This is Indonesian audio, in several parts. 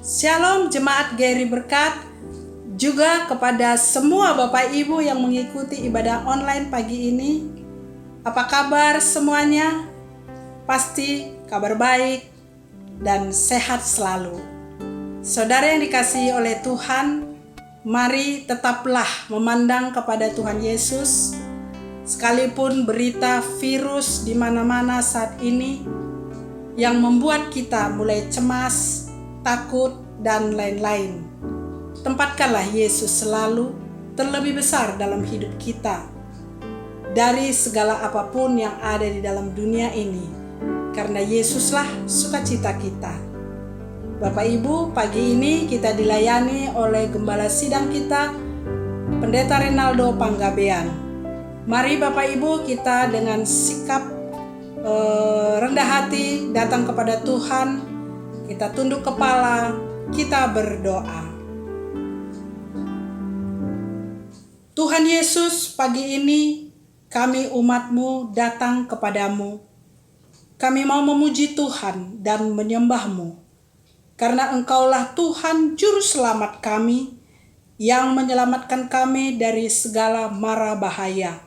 Shalom jemaat Geri Berkat, juga kepada semua Bapak Ibu yang mengikuti ibadah online pagi ini. Apa kabar semuanya? Pasti kabar baik dan sehat selalu. Saudara yang dikasihi oleh Tuhan, mari tetaplah memandang kepada Tuhan Yesus. Sekalipun berita virus di mana-mana saat ini yang membuat kita mulai cemas, takut, dan lain-lain. Tempatkanlah Yesus selalu terlebih besar dalam hidup kita dari segala apapun yang ada di dalam dunia ini, karena Yesuslah sukacita kita. Bapak Ibu, pagi ini kita dilayani oleh Gembala Sidang kita, Pendeta Renaldo Panggabean. Mari Bapak Ibu, kita dengan sikap rendah hati datang kepada Tuhan. Kita tunduk kepala, kita berdoa. Tuhan Yesus, pagi ini kami umat-Mu datang kepadamu. Kami mau memuji Tuhan dan menyembah-Mu, karena Engkaulah Tuhan Juru Selamat kami, yang menyelamatkan kami dari segala mara bahaya.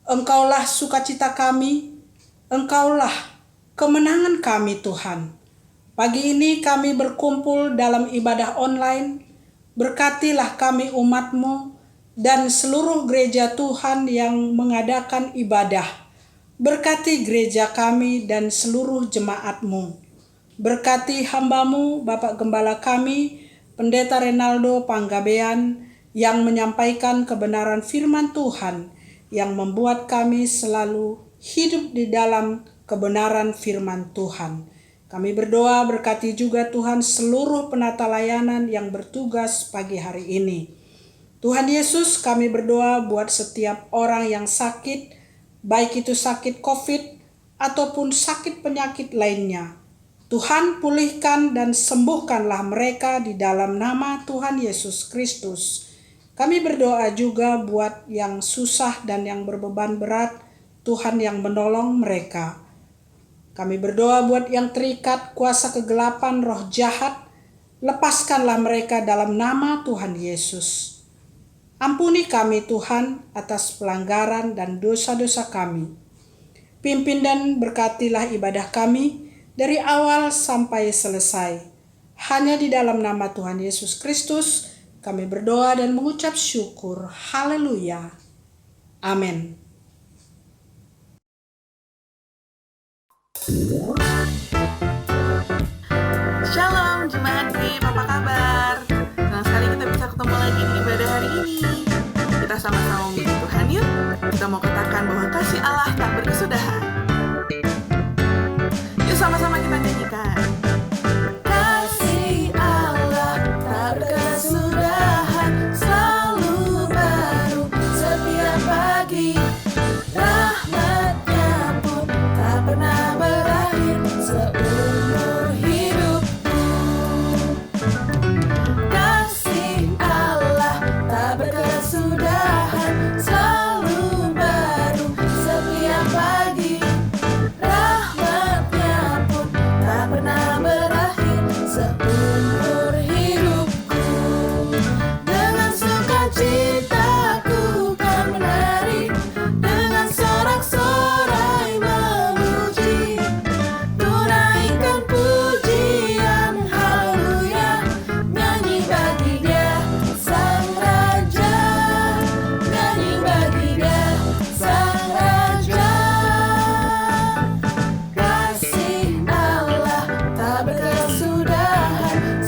Engkaulah sukacita kami, Engkaulah kemenangan kami Tuhan. Pagi ini kami berkumpul dalam ibadah online. Berkatilah kami umat-Mu dan seluruh gereja Tuhan yang mengadakan ibadah. Berkati gereja kami dan seluruh jemaat-Mu. Berkati hamba-Mu, Bapak Gembala kami, Pendeta Renaldo Panggabean, yang menyampaikan kebenaran firman Tuhan, yang membuat kami selalu hidup di dalam kebenaran firman Tuhan. Kami berdoa berkati juga Tuhan seluruh penata layanan yang bertugas pagi hari ini. Tuhan Yesus, kami berdoa buat setiap orang yang sakit, baik itu sakit COVID ataupun sakit penyakit lainnya. Tuhan pulihkan dan sembuhkanlah mereka di dalam nama Tuhan Yesus Kristus. Kami berdoa juga buat yang susah dan yang berbeban berat, Tuhan yang menolong mereka. Kami berdoa buat yang terikat kuasa kegelapan roh jahat, lepaskanlah mereka dalam nama Tuhan Yesus. Ampuni kami Tuhan atas pelanggaran dan dosa-dosa kami. Pimpin dan berkatilah ibadah kami dari awal sampai selesai. Hanya di dalam nama Tuhan Yesus Kristus kami berdoa dan mengucap syukur. Haleluya. Amin. Shalom jemaat GIM, apa kabar? Senang sekali kita bisa ketemu lagi di ibadah hari ini. Kita sama-sama memuji Tuhan yuk. Kita mau katakan bahwa kasih Allah tak berkesudahan. Yuk sama-sama kita nyanyikan. Kasih Allah tak berkesudahan, selalu baru setiap pagi. Rahmatnya pun tak pernah berakhir seumur hidupku. Kasih Allah tak berkesudahan, selalu baru setiap pagi. Rahmatnya pun tak pernah berakhir seumur hidupku. Dengan sukacita ku kan menari, dengan sorak-sorai memuji, tunaikan pujian haleluya, nyanyi bagi Dia Sang Raja, nyanyi bagi Dia Sang Raja. Kasih Allah tak berkesudahan,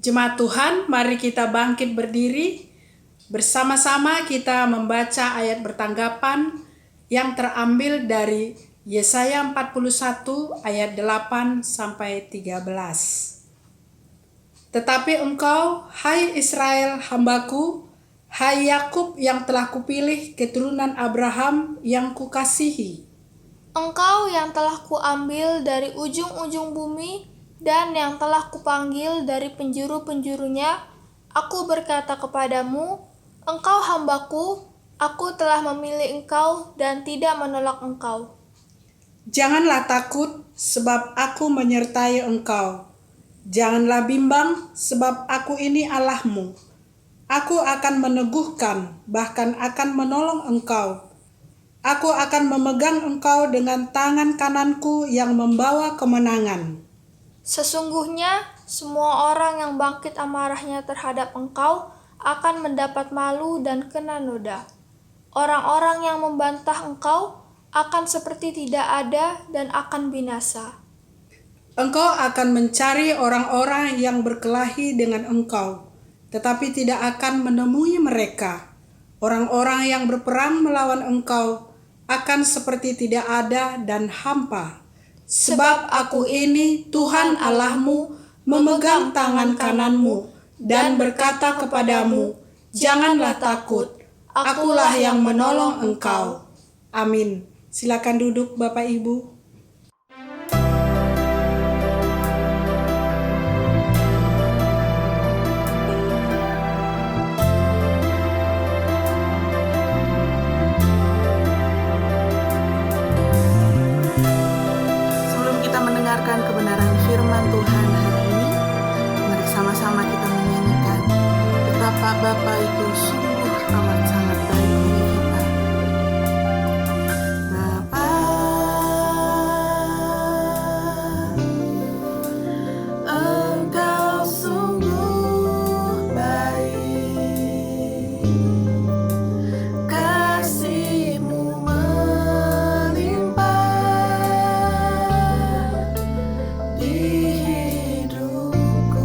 Jemaat Tuhan, mari kita bangkit berdiri. Bersama-sama kita membaca ayat bertanggapan yang terambil dari Yesaya 41 ayat 8 sampai 13. Tetapi engkau, hai Israel hambaku, hai Yakub yang telah kupilih, keturunan Abraham yang kukasihi. Engkau yang telah kuambil dari ujung-ujung bumi dan yang telah kupanggil dari penjuru-penjurunya, aku berkata kepadamu, engkau hambaku, aku telah memilih engkau dan tidak menolak engkau. Janganlah takut, sebab aku menyertai engkau. Janganlah bimbang, sebab aku ini Allahmu. Aku akan meneguhkan, bahkan akan menolong engkau. Aku akan memegang engkau dengan tangan kananku yang membawa kemenangan. Sesungguhnya, semua orang yang bangkit amarahnya terhadap engkau akan mendapat malu dan kena noda. Orang-orang yang membantah engkau akan seperti tidak ada dan akan binasa. Engkau akan mencari orang-orang yang berkelahi dengan engkau, tetapi tidak akan menemui mereka. Orang-orang yang berperang melawan engkau akan seperti tidak ada dan hampa. Sebab aku ini Tuhan Allahmu, memegang tangan kananmu dan berkata kepadamu, janganlah takut, akulah yang menolong engkau. Amin. Silakan duduk Bapak Ibu. Sebelum kita mendengarkan kebenaran firman Tuhan hari ini, mari sama-sama kita menyanyikan betapa Bapa itu sungguh amat sangat baik bagi kita. Bapa, Engkau sungguh baik, kasih-Mu melimpah di hidupku.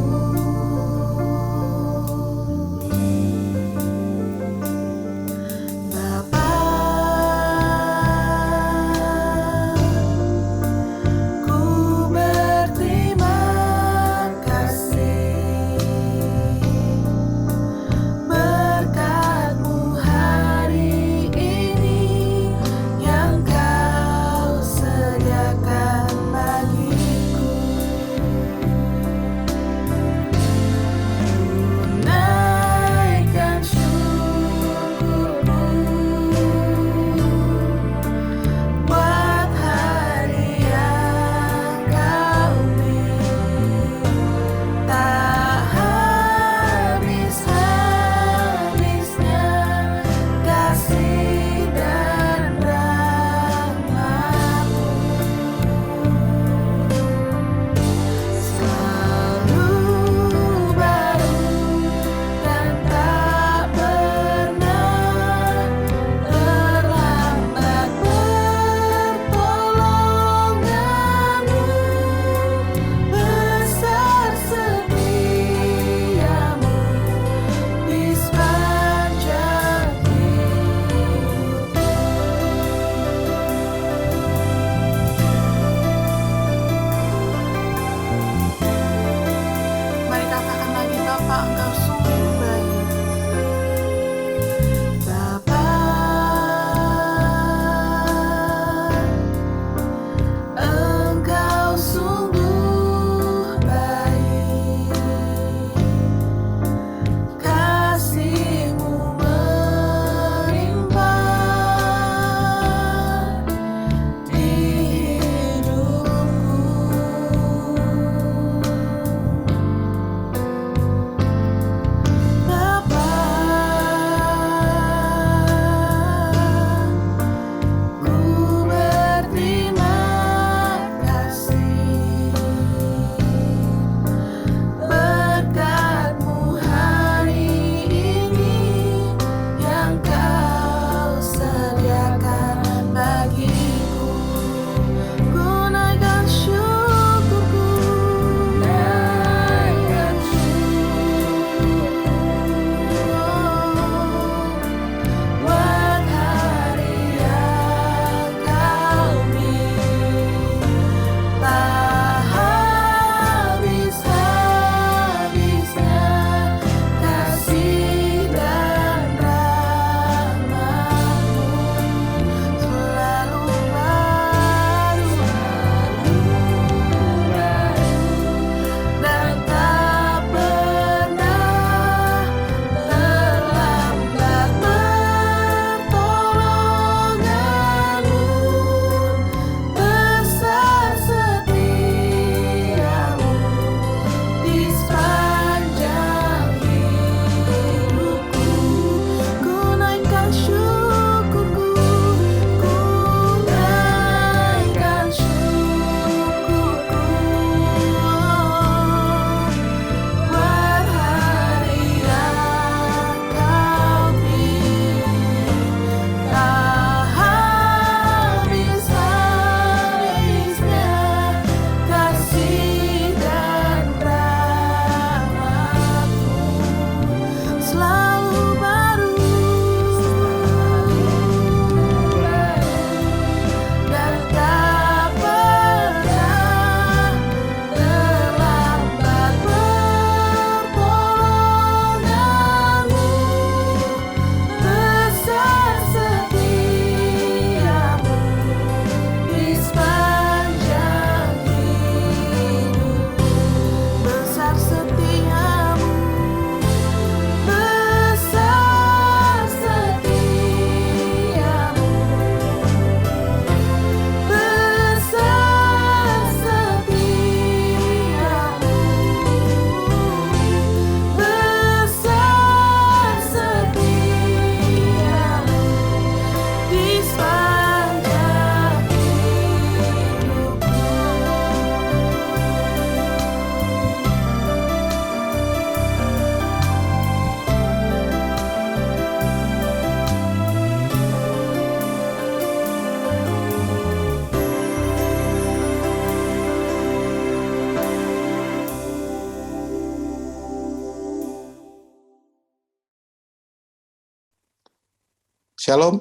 Shalom,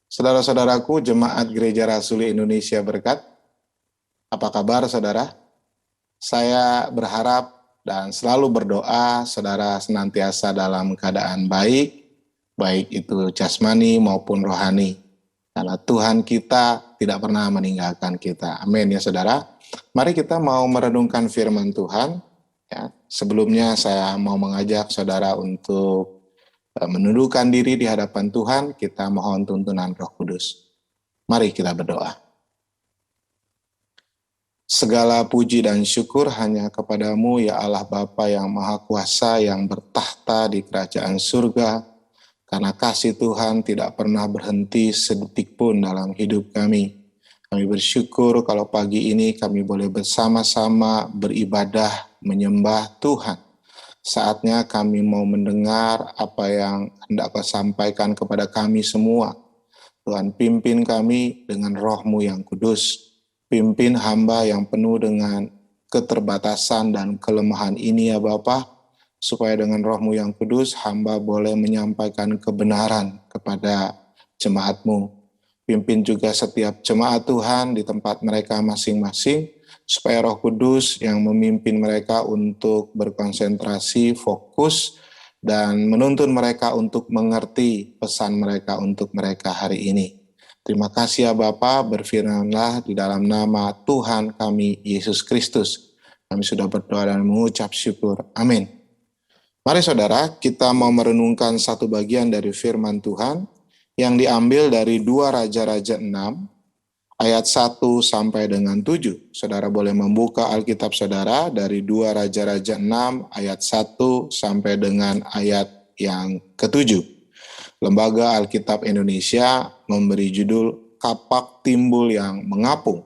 saudara-saudaraku Jemaat Gereja Rasuli Indonesia Berkat. Apa kabar saudara? Saya berharap dan selalu berdoa saudara senantiasa dalam keadaan baik, baik itu jasmani maupun rohani. Karena Tuhan kita tidak pernah meninggalkan kita. Amin ya saudara. Mari kita mau merenungkan firman Tuhan. Ya, sebelumnya saya mau mengajak saudara untuk menundukkan diri di hadapan Tuhan, kita mohon tuntunan Roh Kudus. Mari kita berdoa. Segala puji dan syukur hanya kepadamu ya Allah Bapa yang Maha Kuasa yang bertahta di kerajaan surga, karena kasih Tuhan tidak pernah berhenti sedetik pun dalam hidup kami. Kami bersyukur kalau pagi ini kami boleh bersama-sama beribadah menyembah Tuhan. Saatnya kami mau mendengar apa yang hendak Kau sampaikan kepada kami semua. Tuhan, pimpin kami dengan Roh-Mu yang kudus. Pimpin hamba yang penuh dengan keterbatasan dan kelemahan ini ya Bapa, supaya dengan Roh-Mu yang kudus hamba boleh menyampaikan kebenaran kepada jemaat-Mu. Pimpin juga setiap jemaat Tuhan di tempat mereka masing-masing, supaya Roh Kudus yang memimpin mereka untuk berkonsentrasi, fokus, dan menuntun mereka untuk mengerti pesan mereka untuk mereka hari ini. Terima kasih ya Bapa, berfirmanlah di dalam nama Tuhan kami, Yesus Kristus. Kami sudah berdoa dan mengucap syukur. Amin. Mari saudara, kita mau merenungkan satu bagian dari firman Tuhan yang diambil dari 2 Raja-Raja 6, ayat 1 sampai dengan 7. Saudara boleh membuka Alkitab saudara dari 2 Raja-Raja 6 ayat 1 sampai dengan ayat yang ke-7. Lembaga Alkitab Indonesia memberi judul Kapak Timbul yang Mengapung.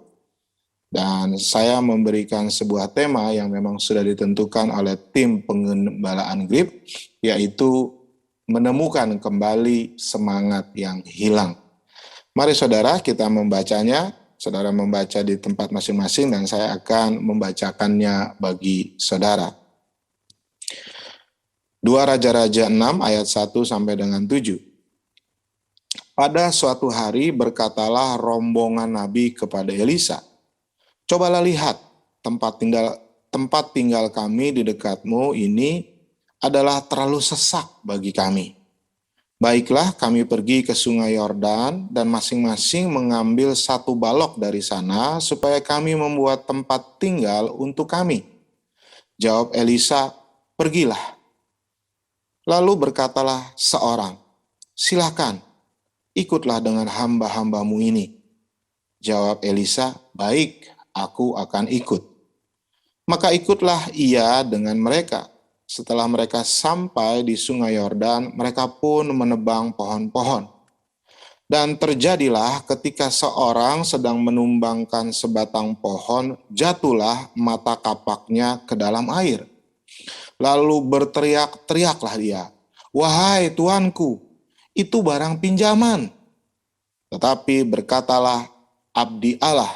Dan saya memberikan sebuah tema yang memang sudah ditentukan oleh tim pengembalaan GRIP, yaitu menemukan kembali semangat yang hilang. Mari saudara kita membacanya, saudara membaca di tempat masing-masing dan saya akan membacakannya bagi saudara. 2 Raja-Raja 6 ayat 1 sampai dengan 7. Pada suatu hari berkatalah rombongan Nabi kepada Elisa, "Cobalah lihat, tempat tinggal kami di dekatmu ini adalah terlalu sesak bagi kami. Baiklah kami pergi ke sungai Yordan dan masing-masing mengambil 1 balok dari sana supaya kami membuat tempat tinggal untuk kami." Jawab Elisa, "Pergilah." Lalu berkatalah seorang, "Silakan, ikutlah dengan hamba-hambamu ini." Jawab Elisa, "Baik, aku akan ikut." Maka ikutlah ia dengan mereka. Setelah mereka sampai di sungai Yordan, mereka pun menebang pohon-pohon. Dan terjadilah ketika seorang sedang menumbangkan sebatang pohon, jatuhlah mata kapaknya ke dalam air. Lalu berteriak-teriaklah dia, "Wahai tuanku, itu barang pinjaman." Tetapi berkatalah abdi Allah,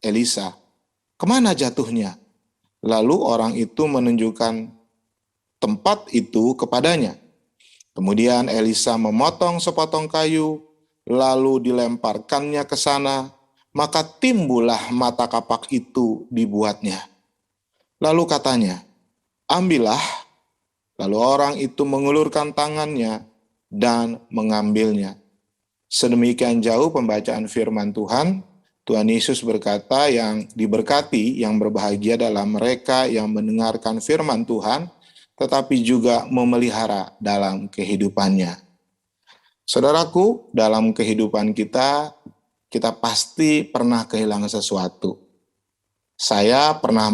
Elisa, "Kemana jatuhnya?" Lalu orang itu menunjukkan tempat itu kepadanya. Kemudian Elisa memotong sepotong kayu, lalu dilemparkannya ke sana, maka timbullah mata kapak itu dibuatnya. Lalu katanya, "Ambillah." Lalu orang itu mengulurkan tangannya dan mengambilnya. Sedemikian jauh pembacaan firman Tuhan. Tuhan Yesus berkata, yang diberkati, yang berbahagia adalah mereka yang mendengarkan firman Tuhan, tetapi juga memelihara dalam kehidupannya. Saudaraku, dalam kehidupan kita pasti pernah kehilangan sesuatu. Saya pernah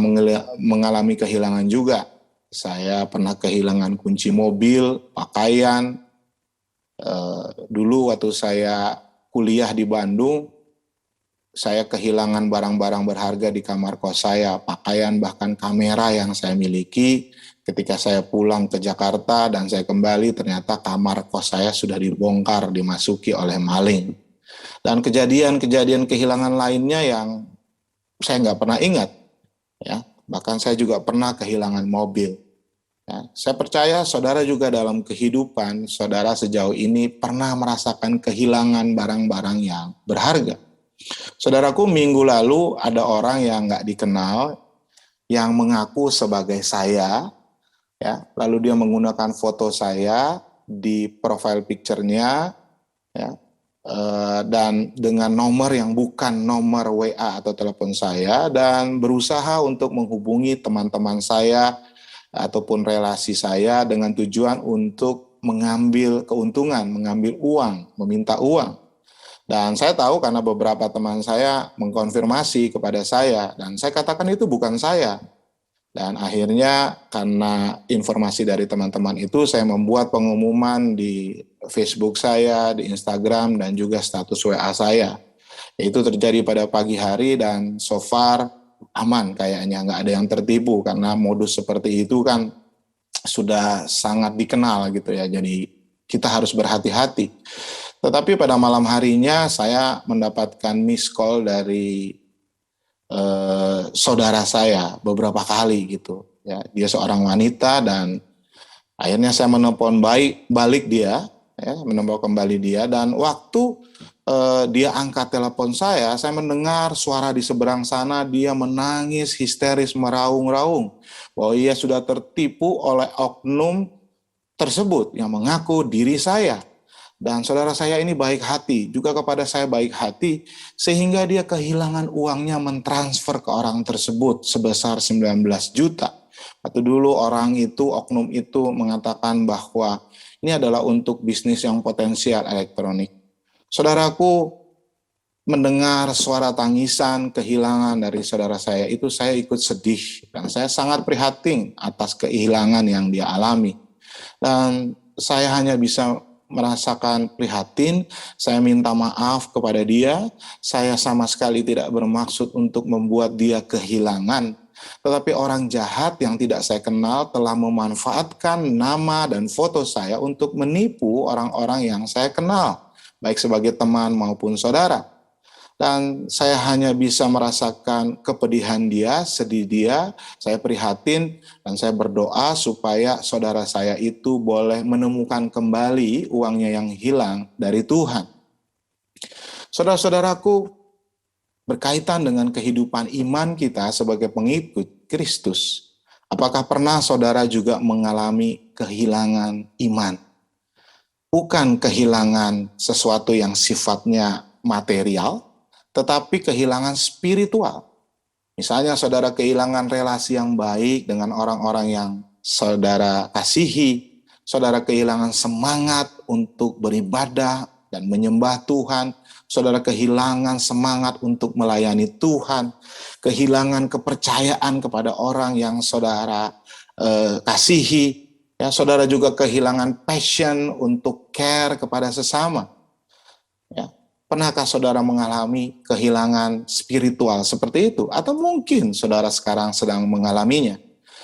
mengalami kehilangan juga. Saya pernah kehilangan kunci mobil, pakaian. Dulu waktu saya kuliah di Bandung, saya kehilangan barang-barang berharga di kamar kos saya, pakaian bahkan kamera yang saya miliki. Ketika saya pulang ke Jakarta dan saya kembali, ternyata kamar kos saya sudah dibongkar, dimasuki oleh maling. Dan kejadian-kejadian kehilangan lainnya yang saya nggak pernah ingat. Ya, bahkan saya juga pernah kehilangan mobil. Ya, saya percaya saudara juga dalam kehidupan, saudara sejauh ini pernah merasakan kehilangan barang-barang yang berharga. Saudaraku, minggu lalu ada orang yang nggak dikenal, yang mengaku sebagai saya, ya, lalu dia menggunakan foto saya di profile picture-nya, ya, dan dengan nomor yang bukan nomor WA atau telepon saya, dan berusaha untuk menghubungi teman-teman saya ataupun relasi saya dengan tujuan untuk mengambil keuntungan, mengambil uang, meminta uang. Dan saya tahu karena beberapa teman saya mengkonfirmasi kepada saya, dan saya katakan itu bukan saya. Dan akhirnya karena informasi dari teman-teman itu, saya membuat pengumuman di Facebook saya, di Instagram, dan juga status WA saya. Itu terjadi pada pagi hari dan so far aman kayaknya, nggak ada yang tertipu karena modus seperti itu kan sudah sangat dikenal gitu ya, jadi kita harus berhati-hati. Tetapi pada malam harinya saya mendapatkan miss call dari saudara saya beberapa kali gitu ya. Dia seorang wanita dan akhirnya saya menelpon balik dia, ya, menelpon kembali dia, dan waktu dia angkat telepon saya mendengar suara di seberang sana, dia menangis histeris meraung-raung bahwa ia sudah tertipu oleh oknum tersebut yang mengaku diri saya. Dan saudara saya ini baik hati, juga kepada saya baik hati, sehingga dia kehilangan uangnya mentransfer ke orang tersebut sebesar 19 juta. Atau dulu orang itu, oknum itu mengatakan bahwa ini adalah untuk bisnis yang potensial elektronik. Saudaraku, mendengar suara tangisan kehilangan dari saudara saya itu, saya ikut sedih dan saya sangat prihatin atas kehilangan yang dia alami. Dan saya hanya bisa merasakan prihatin, saya minta maaf kepada dia, saya sama sekali tidak bermaksud untuk membuat dia kehilangan. Tetapi orang jahat yang tidak saya kenal telah memanfaatkan nama dan foto saya untuk menipu orang-orang yang saya kenal, baik sebagai teman maupun saudara. Dan saya hanya bisa merasakan kepedihan dia, sedih dia, saya prihatin, dan saya berdoa supaya saudara saya itu boleh menemukan kembali uangnya yang hilang dari Tuhan. Saudara-saudaraku, berkaitan dengan kehidupan iman kita sebagai pengikut Kristus, apakah pernah saudara juga mengalami kehilangan iman? Bukan kehilangan sesuatu yang sifatnya material, tetapi kehilangan spiritual. Misalnya saudara kehilangan relasi yang baik dengan orang-orang yang saudara kasihi, saudara kehilangan semangat untuk beribadah dan menyembah Tuhan, saudara kehilangan semangat untuk melayani Tuhan, kehilangan kepercayaan kepada orang yang saudara kasihi, ya, saudara juga kehilangan passion untuk care kepada sesama. Ya. Pernahkah saudara mengalami kehilangan spiritual seperti itu? Atau mungkin saudara sekarang sedang mengalaminya.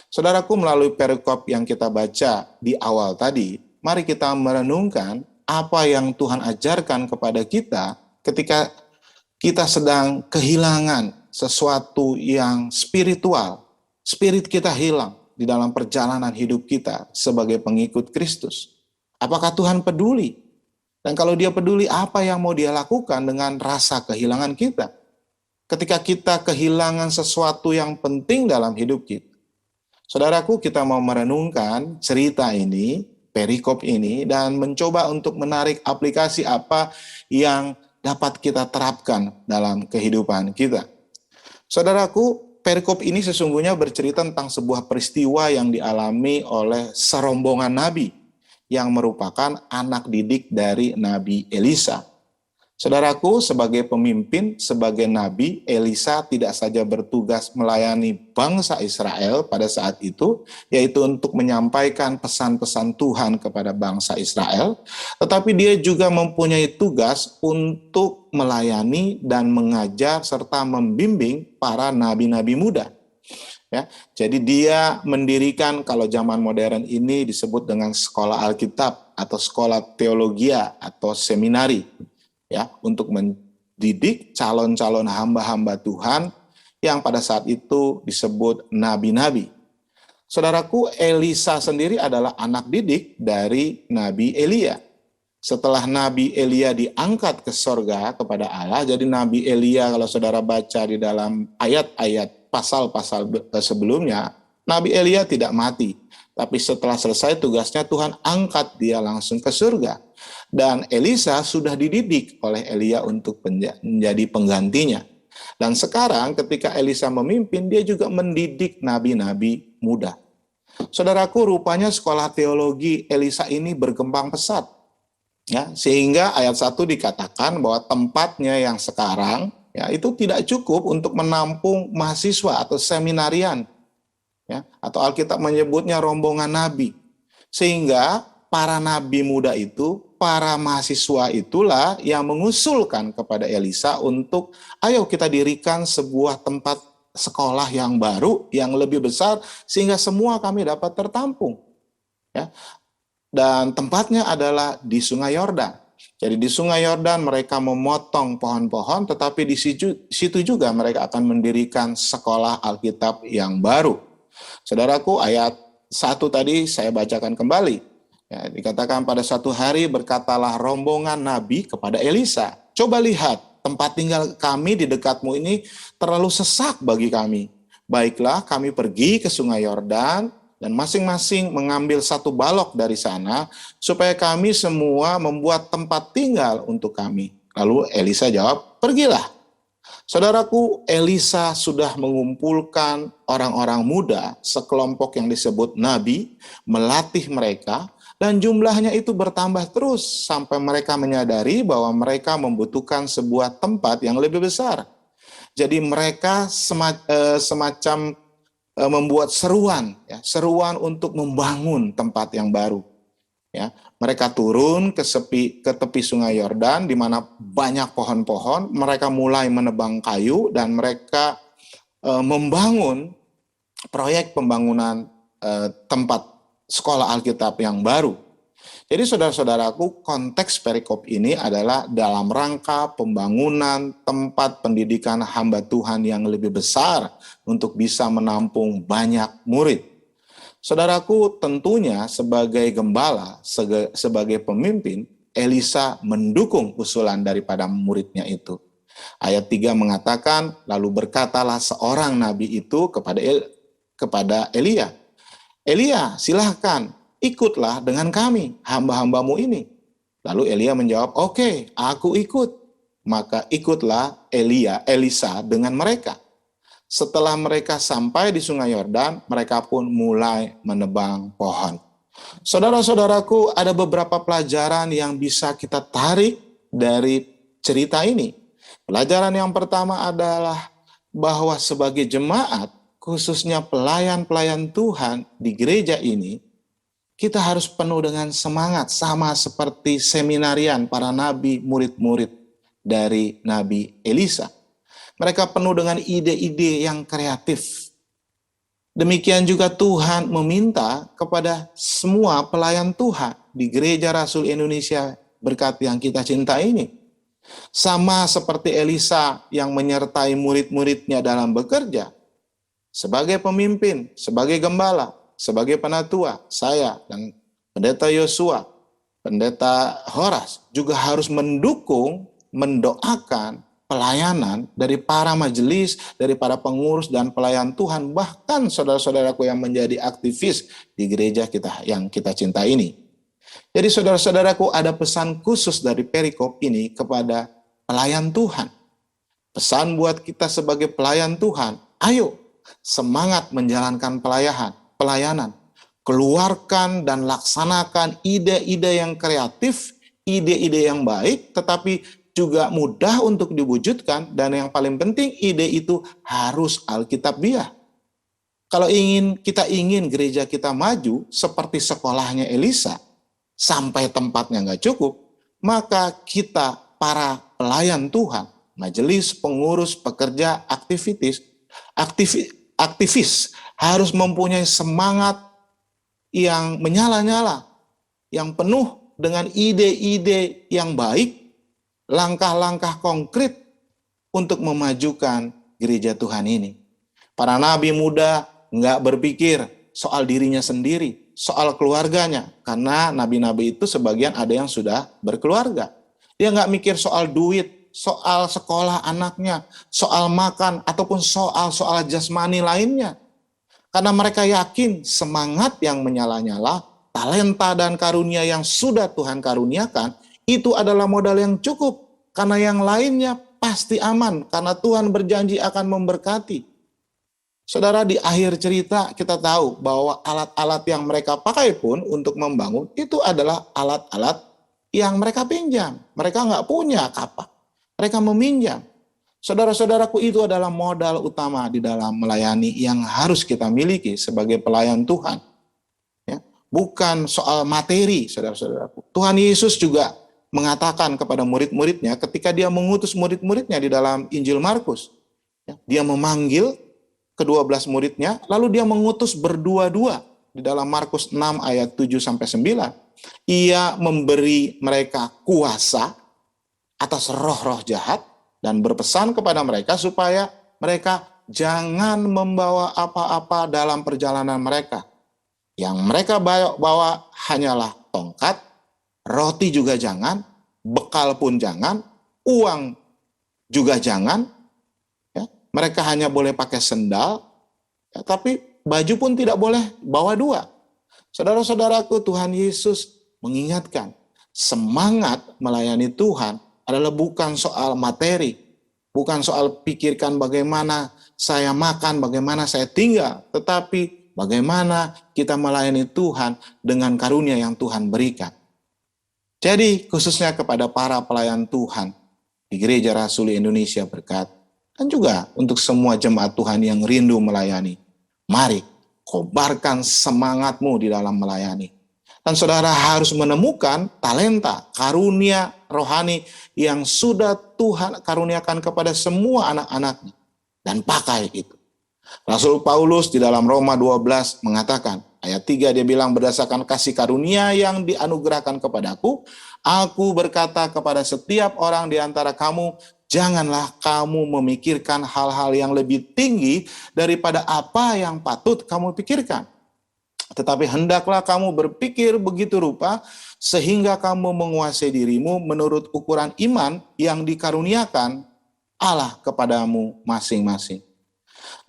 Saudaraku, melalui perikop yang kita baca di awal tadi, mari kita merenungkan apa yang Tuhan ajarkan kepada kita ketika kita sedang kehilangan sesuatu yang spiritual. Spirit kita hilang di dalam perjalanan hidup kita sebagai pengikut Kristus. Apakah Tuhan peduli? Dan kalau dia peduli, apa yang mau dia lakukan dengan rasa kehilangan kita? Ketika kita kehilangan sesuatu yang penting dalam hidup kita. Saudaraku, kita mau merenungkan cerita ini, perikop ini, dan mencoba untuk menarik aplikasi apa yang dapat kita terapkan dalam kehidupan kita. Saudaraku, perikop ini sesungguhnya bercerita tentang sebuah peristiwa yang dialami oleh serombongan nabi yang merupakan anak didik dari Nabi Elisa. Saudaraku, sebagai pemimpin, sebagai nabi, Elisa tidak saja bertugas melayani bangsa Israel pada saat itu, yaitu untuk menyampaikan pesan-pesan Tuhan kepada bangsa Israel, tetapi dia juga mempunyai tugas untuk melayani dan mengajar serta membimbing para nabi-nabi muda. Ya, jadi dia mendirikan, kalau zaman modern ini disebut dengan sekolah Alkitab atau sekolah teologia atau seminari, ya, untuk mendidik calon-calon hamba-hamba Tuhan yang pada saat itu disebut nabi-nabi. Saudaraku, Elisa sendiri adalah anak didik dari Nabi Elia. Setelah Nabi Elia diangkat ke sorga kepada Allah, jadi Nabi Elia kalau saudara baca di dalam ayat-ayat pasal-pasal sebelumnya, Nabi Elia tidak mati. Tapi setelah selesai tugasnya, Tuhan angkat dia langsung ke surga. Dan Elisa sudah dididik oleh Elia untuk menjadi penggantinya. Dan sekarang ketika Elisa memimpin, dia juga mendidik nabi-nabi muda. Saudaraku, rupanya sekolah teologi Elisa ini berkembang pesat. Ya, sehingga ayat 1 dikatakan bahwa tempatnya yang sekarang ya itu tidak cukup untuk menampung mahasiswa atau seminarian. Ya, atau Alkitab menyebutnya rombongan nabi. Sehingga para nabi muda itu, para mahasiswa itulah yang mengusulkan kepada Elisa untuk ayo kita dirikan sebuah tempat sekolah yang baru, yang lebih besar, sehingga semua kami dapat tertampung. Ya. Dan tempatnya adalah di Sungai Yordan. Jadi di Sungai Yordan mereka memotong pohon-pohon, tetapi di situ juga mereka akan mendirikan sekolah Alkitab yang baru. Saudaraku, ayat 1 tadi saya bacakan kembali. Ya, dikatakan pada suatu hari berkatalah rombongan nabi kepada Elisa, coba lihat tempat tinggal kami di dekatmu ini terlalu sesak bagi kami. Baiklah kami pergi ke Sungai Yordan dan masing-masing mengambil satu balok dari sana supaya kami semua membuat tempat tinggal untuk kami. Lalu Elisa jawab, pergilah. Saudaraku, Elisa sudah mengumpulkan orang-orang muda, sekelompok yang disebut nabi, melatih mereka, dan jumlahnya itu bertambah terus sampai mereka menyadari bahwa mereka membutuhkan sebuah tempat yang lebih besar. Jadi mereka semacam membuat seruan, ya, seruan untuk membangun tempat yang baru. Ya, mereka turun ke tepi Sungai Yordan di mana banyak pohon-pohon. Mereka mulai menebang kayu dan mereka membangun proyek pembangunan tempat sekolah Alkitab yang baru. Jadi saudara-saudaraku, konteks perikop ini adalah dalam rangka pembangunan tempat pendidikan hamba Tuhan yang lebih besar untuk bisa menampung banyak murid. Saudaraku, tentunya sebagai gembala, sebagai pemimpin, Elisa mendukung usulan daripada muridnya itu. Ayat 3 mengatakan, lalu berkatalah seorang nabi itu kepada Elia, Elia, silahkan, ikutlah dengan kami, hamba-hambamu ini. Lalu Elia menjawab, oke, aku ikut. Maka ikutlah Elisa dengan mereka. Setelah mereka sampai di Sungai Yordan, mereka pun mulai menebang pohon. Saudara-saudaraku, ada beberapa pelajaran yang bisa kita tarik dari cerita ini. Pelajaran yang pertama adalah bahwa sebagai jemaat, khususnya pelayan-pelayan Tuhan di gereja ini, kita harus penuh dengan semangat sama seperti seminarian para nabi, murid-murid dari Nabi Elisa. Mereka penuh dengan ide-ide yang kreatif. Demikian juga Tuhan meminta kepada semua pelayan Tuhan di Gereja Rasul Indonesia Berkat yang kita cinta ini. Sama seperti Elisa yang menyertai murid-muridnya dalam bekerja. Sebagai pemimpin, sebagai gembala, sebagai penatua, saya dan pendeta Yosua, pendeta Horas juga harus mendukung, mendoakan pelayanan dari para majelis, dari para pengurus dan pelayan Tuhan, bahkan saudara-saudaraku yang menjadi aktivis di gereja kita yang kita cinta ini. Jadi saudara-saudaraku, ada pesan khusus dari perikop ini kepada pelayan Tuhan. Pesan buat kita sebagai pelayan Tuhan, ayo semangat menjalankan pelayanan. Keluarkan dan laksanakan ide-ide yang kreatif, ide-ide yang baik, tetapi juga mudah untuk diwujudkan, dan yang paling penting ide itu harus Alkitabiah. Kalau kita ingin gereja kita maju seperti sekolahnya Elisa, sampai tempatnya nggak cukup, maka kita para pelayan Tuhan, majelis, pengurus, pekerja, aktivis harus mempunyai semangat yang menyala-nyala, yang penuh dengan ide-ide yang baik, langkah-langkah konkret untuk memajukan gereja Tuhan ini. Para nabi muda nggak berpikir, soal dirinya sendiri, soal keluarganya. Karena nabi-nabi itu sebagian ada yang sudah berkeluarga. Dia nggak mikir soal duit, soal sekolah anaknya, soal makan, ataupun soal jasmani lainnya. Karena mereka yakin semangat yang menyala-nyala, talenta dan karunia yang sudah Tuhan karuniakan, itu adalah modal yang cukup. Karena yang lainnya pasti aman, karena Tuhan berjanji akan memberkati. Saudara, di akhir cerita kita tahu bahwa alat-alat yang mereka pakai pun untuk membangun, itu adalah alat-alat yang mereka pinjam. Mereka nggak punya kapak, mereka meminjam. Saudara-saudaraku, itu adalah modal utama di dalam melayani yang harus kita miliki sebagai pelayan Tuhan. Ya, bukan soal materi, saudara-saudaraku. Tuhan Yesus juga mengatakan kepada murid-muridnya ketika dia mengutus murid-muridnya di dalam Injil Markus. Ya, dia memanggil ke-12 muridnya, lalu dia mengutus berdua-dua di dalam Markus 6 ayat 7-9. Ia memberi mereka kuasa atas roh-roh jahat dan berpesan kepada mereka supaya mereka jangan membawa apa-apa dalam perjalanan mereka. Yang mereka bawa hanyalah tongkat, roti juga jangan, bekal pun jangan, uang juga jangan. Ya, mereka hanya boleh pakai sendal, ya, tapi baju pun tidak boleh bawa dua. Saudara-saudaraku, Tuhan Yesus mengingatkan, semangat melayani Tuhan adalah bukan soal materi, bukan soal pikirkan bagaimana saya makan, bagaimana saya tinggal, tetapi bagaimana kita melayani Tuhan dengan karunia yang Tuhan berikan. Jadi khususnya kepada para pelayan Tuhan di Gereja Rasuli Indonesia Berkat, dan juga untuk semua jemaat Tuhan yang rindu melayani, mari kobarkan semangatmu di dalam melayani. Dan saudara harus menemukan talenta, karunia rohani yang sudah Tuhan karuniakan kepada semua anak-anaknya. Dan pakai itu. Rasul Paulus di dalam Roma 12 mengatakan, ayat 3 dia bilang, berdasarkan kasih karunia yang dianugerahkan kepadaku, aku berkata kepada setiap orang di antara kamu, janganlah kamu memikirkan hal-hal yang lebih tinggi daripada apa yang patut kamu pikirkan. Tetapi hendaklah kamu berpikir begitu rupa, sehingga kamu menguasai dirimu menurut ukuran iman yang dikaruniakan Allah kepadamu masing-masing.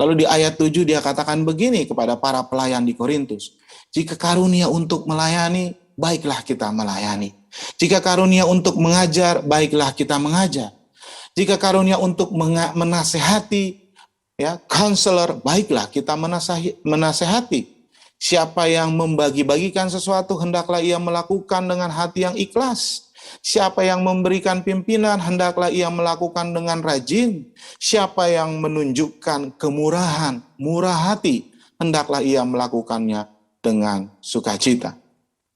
Lalu di ayat 7 dia katakan begini kepada para pelayan di Korintus. Jika karunia untuk melayani, baiklah kita melayani. Jika karunia untuk mengajar, baiklah kita mengajar. Jika karunia untuk menasehati, ya, counselor, baiklah kita menasehati. Siapa yang membagi-bagikan sesuatu, hendaklah ia melakukan dengan hati yang ikhlas. Siapa yang memberikan pimpinan, hendaklah ia melakukan dengan rajin. Siapa yang menunjukkan kemurahan, murah hati, hendaklah ia melakukannya dengan sukacita.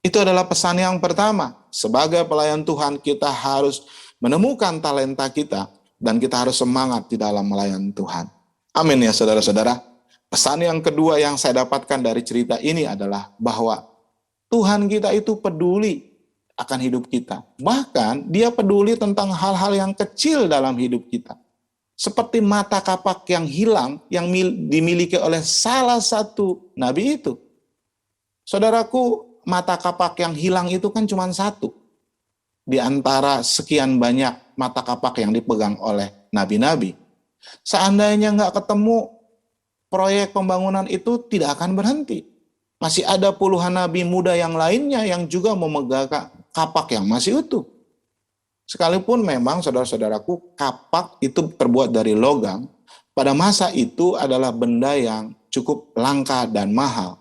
Itu adalah pesan yang pertama. Sebagai pelayan Tuhan, kita harus menemukan talenta kita, dan kita harus semangat di dalam melayani Tuhan. Amin ya saudara-saudara. Pesan yang kedua yang saya dapatkan dari cerita ini adalah bahwa Tuhan kita itu peduli akan hidup kita. Bahkan dia peduli tentang hal-hal yang kecil dalam hidup kita. Seperti mata kapak yang hilang yang dimiliki oleh salah satu nabi itu. Saudaraku, mata kapak yang hilang itu kan cuma satu di antara sekian banyak mata kapak yang dipegang oleh nabi-nabi. Seandainya nggak ketemu, proyek pembangunan itu tidak akan berhenti. Masih ada puluhan nabi muda yang lainnya yang juga memegang kapak yang masih utuh. Sekalipun memang saudara-saudaraku, kapak itu terbuat dari logam, pada masa itu adalah benda yang cukup langka dan mahal.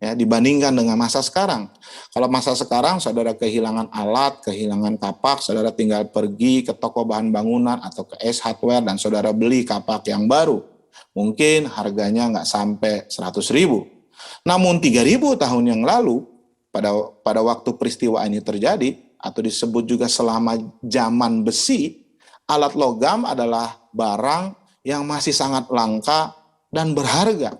Ya, dibandingkan dengan masa sekarang. Kalau masa sekarang saudara kehilangan alat, kehilangan kapak, saudara tinggal pergi ke toko bahan bangunan atau ke Ace Hardware dan saudara beli kapak yang baru. Mungkin harganya nggak sampai 100.000. Namun 3.000 tahun yang lalu, pada waktu peristiwa ini terjadi, atau disebut juga selama zaman besi, alat logam adalah barang yang masih sangat langka dan berharga.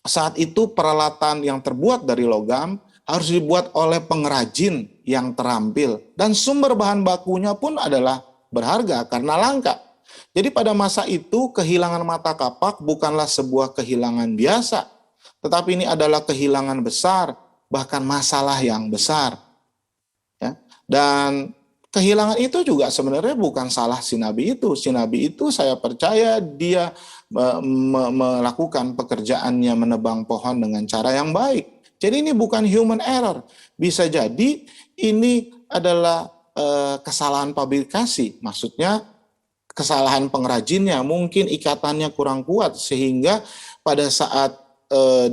Saat itu peralatan yang terbuat dari logam harus dibuat oleh pengrajin yang terampil, dan sumber bahan bakunya pun adalah berharga karena langka. Jadi pada masa itu kehilangan mata kapak bukanlah sebuah kehilangan biasa, tetapi ini adalah kehilangan besar, bahkan masalah yang besar. Ya. Dan kehilangan itu juga sebenarnya bukan salah si nabi itu. Si nabi itu saya percaya dia melakukan pekerjaannya menebang pohon dengan cara yang baik. Jadi ini bukan human error. Bisa jadi ini adalah kesalahan pabrikasi. Maksudnya kesalahan pengrajinnya. Mungkin ikatannya kurang kuat sehingga pada saat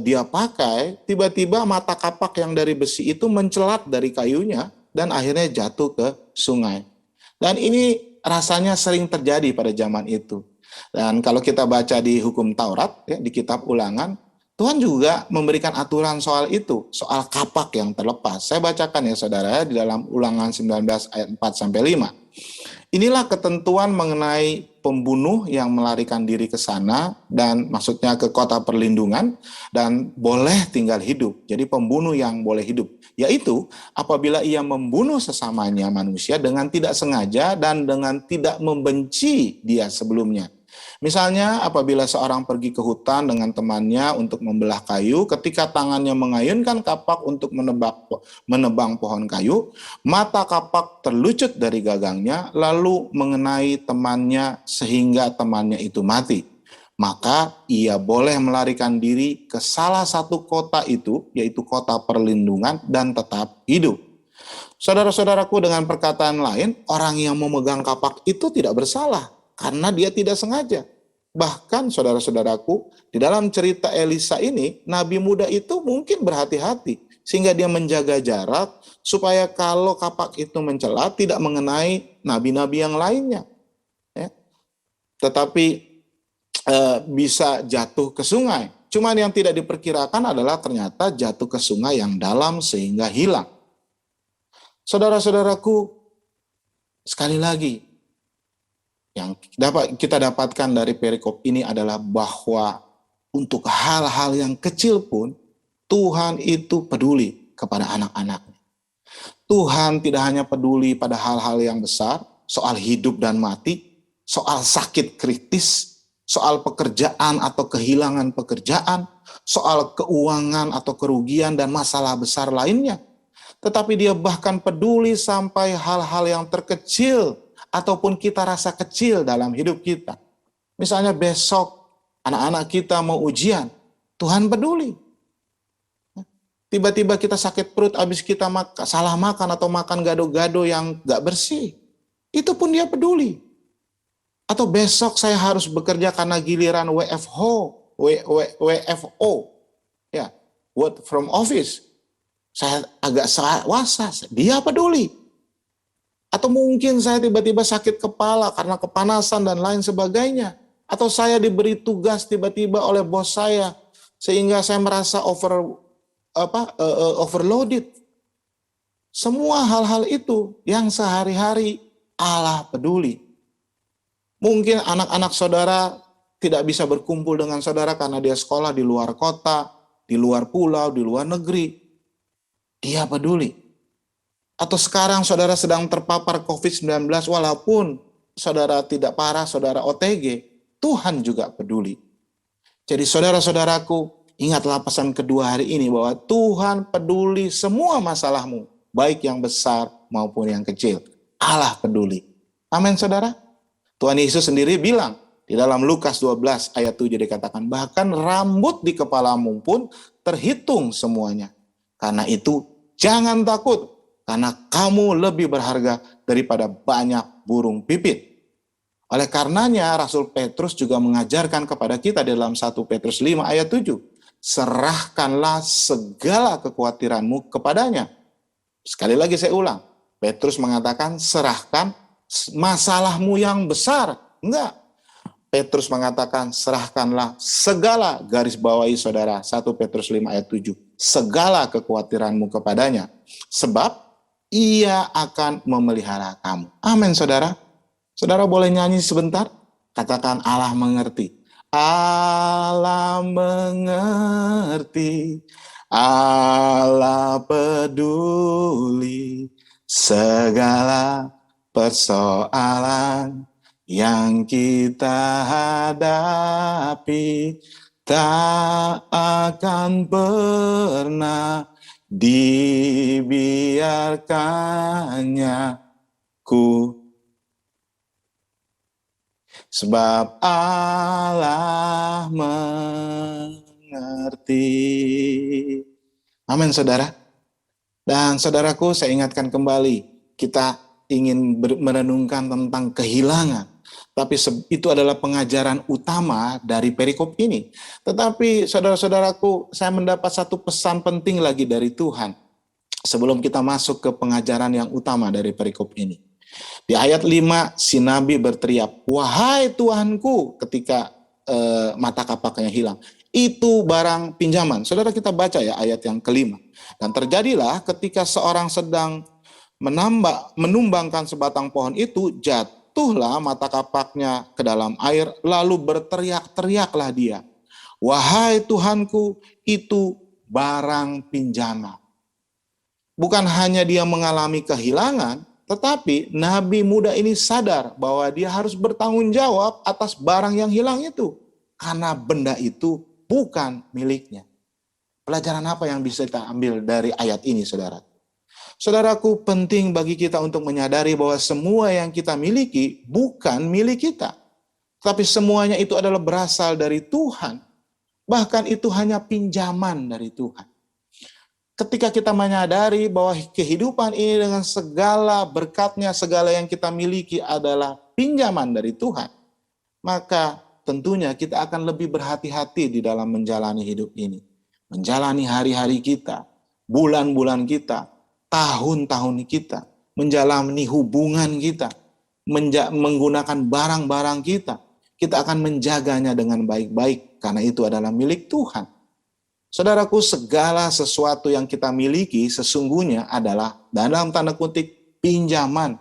dia pakai, tiba-tiba mata kapak yang dari besi itu mencelat dari kayunya dan akhirnya jatuh ke sungai. Dan ini rasanya sering terjadi pada zaman itu. Dan kalau kita baca di hukum Taurat, ya, di kitab Ulangan, Tuhan juga memberikan aturan soal itu, soal kapak yang terlepas. Saya bacakan ya saudara, di dalam Ulangan 19 ayat 4-5. Inilah ketentuan mengenai pembunuh yang melarikan diri ke sana, dan maksudnya ke kota perlindungan, dan boleh tinggal hidup. Jadi pembunuh yang boleh hidup, yaitu apabila ia membunuh sesamanya manusia dengan tidak sengaja dan dengan tidak membenci dia sebelumnya. Misalnya apabila seorang pergi ke hutan dengan temannya untuk membelah kayu, ketika tangannya mengayunkan kapak untuk menebang pohon kayu, mata kapak terlucut dari gagangnya lalu mengenai temannya sehingga temannya itu mati. Maka ia boleh melarikan diri ke salah satu kota itu, yaitu kota perlindungan, dan tetap hidup. Saudara-saudaraku, dengan perkataan lain, orang yang memegang kapak itu tidak bersalah karena dia tidak sengaja. Bahkan saudara-saudaraku, di dalam cerita Elisa ini, nabi muda itu mungkin berhati-hati sehingga dia menjaga jarak supaya kalau kapak itu mencelat tidak mengenai nabi-nabi yang lainnya. Ya. Tetapi bisa jatuh ke sungai. Cuman yang tidak diperkirakan adalah ternyata jatuh ke sungai yang dalam sehingga hilang. Saudara-saudaraku, sekali lagi, yang dapat kita dapatkan dari perikop ini adalah bahwa untuk hal-hal yang kecil pun Tuhan itu peduli kepada anak-anaknya. Tuhan tidak hanya peduli pada hal-hal yang besar, soal hidup dan mati, soal sakit kritis, soal pekerjaan atau kehilangan pekerjaan, soal keuangan atau kerugian dan masalah besar lainnya. Tetapi dia bahkan peduli sampai hal-hal yang terkecil ataupun kita rasa kecil dalam hidup kita. Misalnya besok anak-anak kita mau ujian, Tuhan peduli. Tiba-tiba kita sakit perut, habis kita salah makan atau makan gado-gado yang gak bersih. Itu pun dia peduli. Atau besok saya harus bekerja karena giliran WFO, ya, work from office. Saya agak wasas, dia peduli. Atau mungkin saya tiba-tiba sakit kepala karena kepanasan dan lain sebagainya. Atau saya diberi tugas tiba-tiba oleh bos saya sehingga saya merasa overloaded. Semua hal-hal itu yang sehari-hari Allah peduli. Mungkin anak-anak saudara tidak bisa berkumpul dengan saudara karena dia sekolah di luar kota, di luar pulau, di luar negeri. Dia peduli. Atau sekarang saudara sedang terpapar COVID-19 walaupun saudara tidak parah, saudara OTG, Tuhan juga peduli. Jadi saudara-saudaraku, ingatlah pesan kedua hari ini bahwa Tuhan peduli semua masalahmu, baik yang besar maupun yang kecil. Allah peduli. Amin saudara. Tuhan Yesus sendiri bilang di dalam Lukas 12 ayat 7 dikatakan, bahkan rambut di kepalamu pun terhitung semuanya. Karena itu jangan takut, karena kamu lebih berharga daripada banyak burung pipit. Oleh karenanya Rasul Petrus juga mengajarkan kepada kita dalam 1 Petrus 5 ayat 7. Serahkanlah segala kekhawatiranmu kepadanya. Sekali lagi saya ulang. Petrus mengatakan serahkan masalahmu yang besar. Enggak. Petrus mengatakan serahkanlah segala, garis bawahi saudara 1 Petrus 5 ayat 7. Segala kekhawatiranmu kepadanya. Sebab ia akan memelihara kamu. Amin saudara. Saudara boleh nyanyi sebentar? Katakan Allah mengerti. Allah mengerti. Allah peduli. Segala persoalan yang kita hadapi. tak akan pernah dibiarkannya ku, sebab Allah mengerti. Amin, saudara. Dan saudaraku, saya ingatkan kembali, kita ingin merenungkan tentang kehilangan. Tapi itu adalah pengajaran utama dari perikop ini. Tetapi saudara-saudaraku, saya mendapat satu pesan penting lagi dari Tuhan sebelum kita masuk ke pengajaran yang utama dari perikop ini. Di ayat 5, si Nabi berteriak, "Wahai Tuhanku," ketika mata kapaknya hilang. Itu barang pinjaman. Saudara, kita baca ya ayat yang kelima. Dan terjadilah ketika seorang sedang menumbangkan sebatang pohon itu, jatuhlah mata kapaknya ke dalam air, lalu berteriak-teriaklah dia, "Wahai Tuhanku, itu barang pinjaman." Bukan hanya dia mengalami kehilangan, tetapi Nabi muda ini sadar bahwa dia harus bertanggung jawab atas barang yang hilang itu. Karena benda itu bukan miliknya. Pelajaran apa yang bisa kita ambil dari ayat ini, saudara? Saudaraku, penting bagi kita untuk menyadari bahwa semua yang kita miliki bukan milik kita. Tapi semuanya itu adalah berasal dari Tuhan. Bahkan itu hanya pinjaman dari Tuhan. Ketika kita menyadari bahwa kehidupan ini dengan segala berkatnya, segala yang kita miliki adalah pinjaman dari Tuhan, maka tentunya kita akan lebih berhati-hati di dalam menjalani hidup ini. Menjalani hari-hari kita, bulan-bulan kita, tahun-tahun kita, menjalani hubungan kita, menggunakan barang-barang kita. Kita akan menjaganya dengan baik-baik karena itu adalah milik Tuhan. Saudaraku, segala sesuatu yang kita miliki sesungguhnya adalah dalam tanda kutip pinjaman.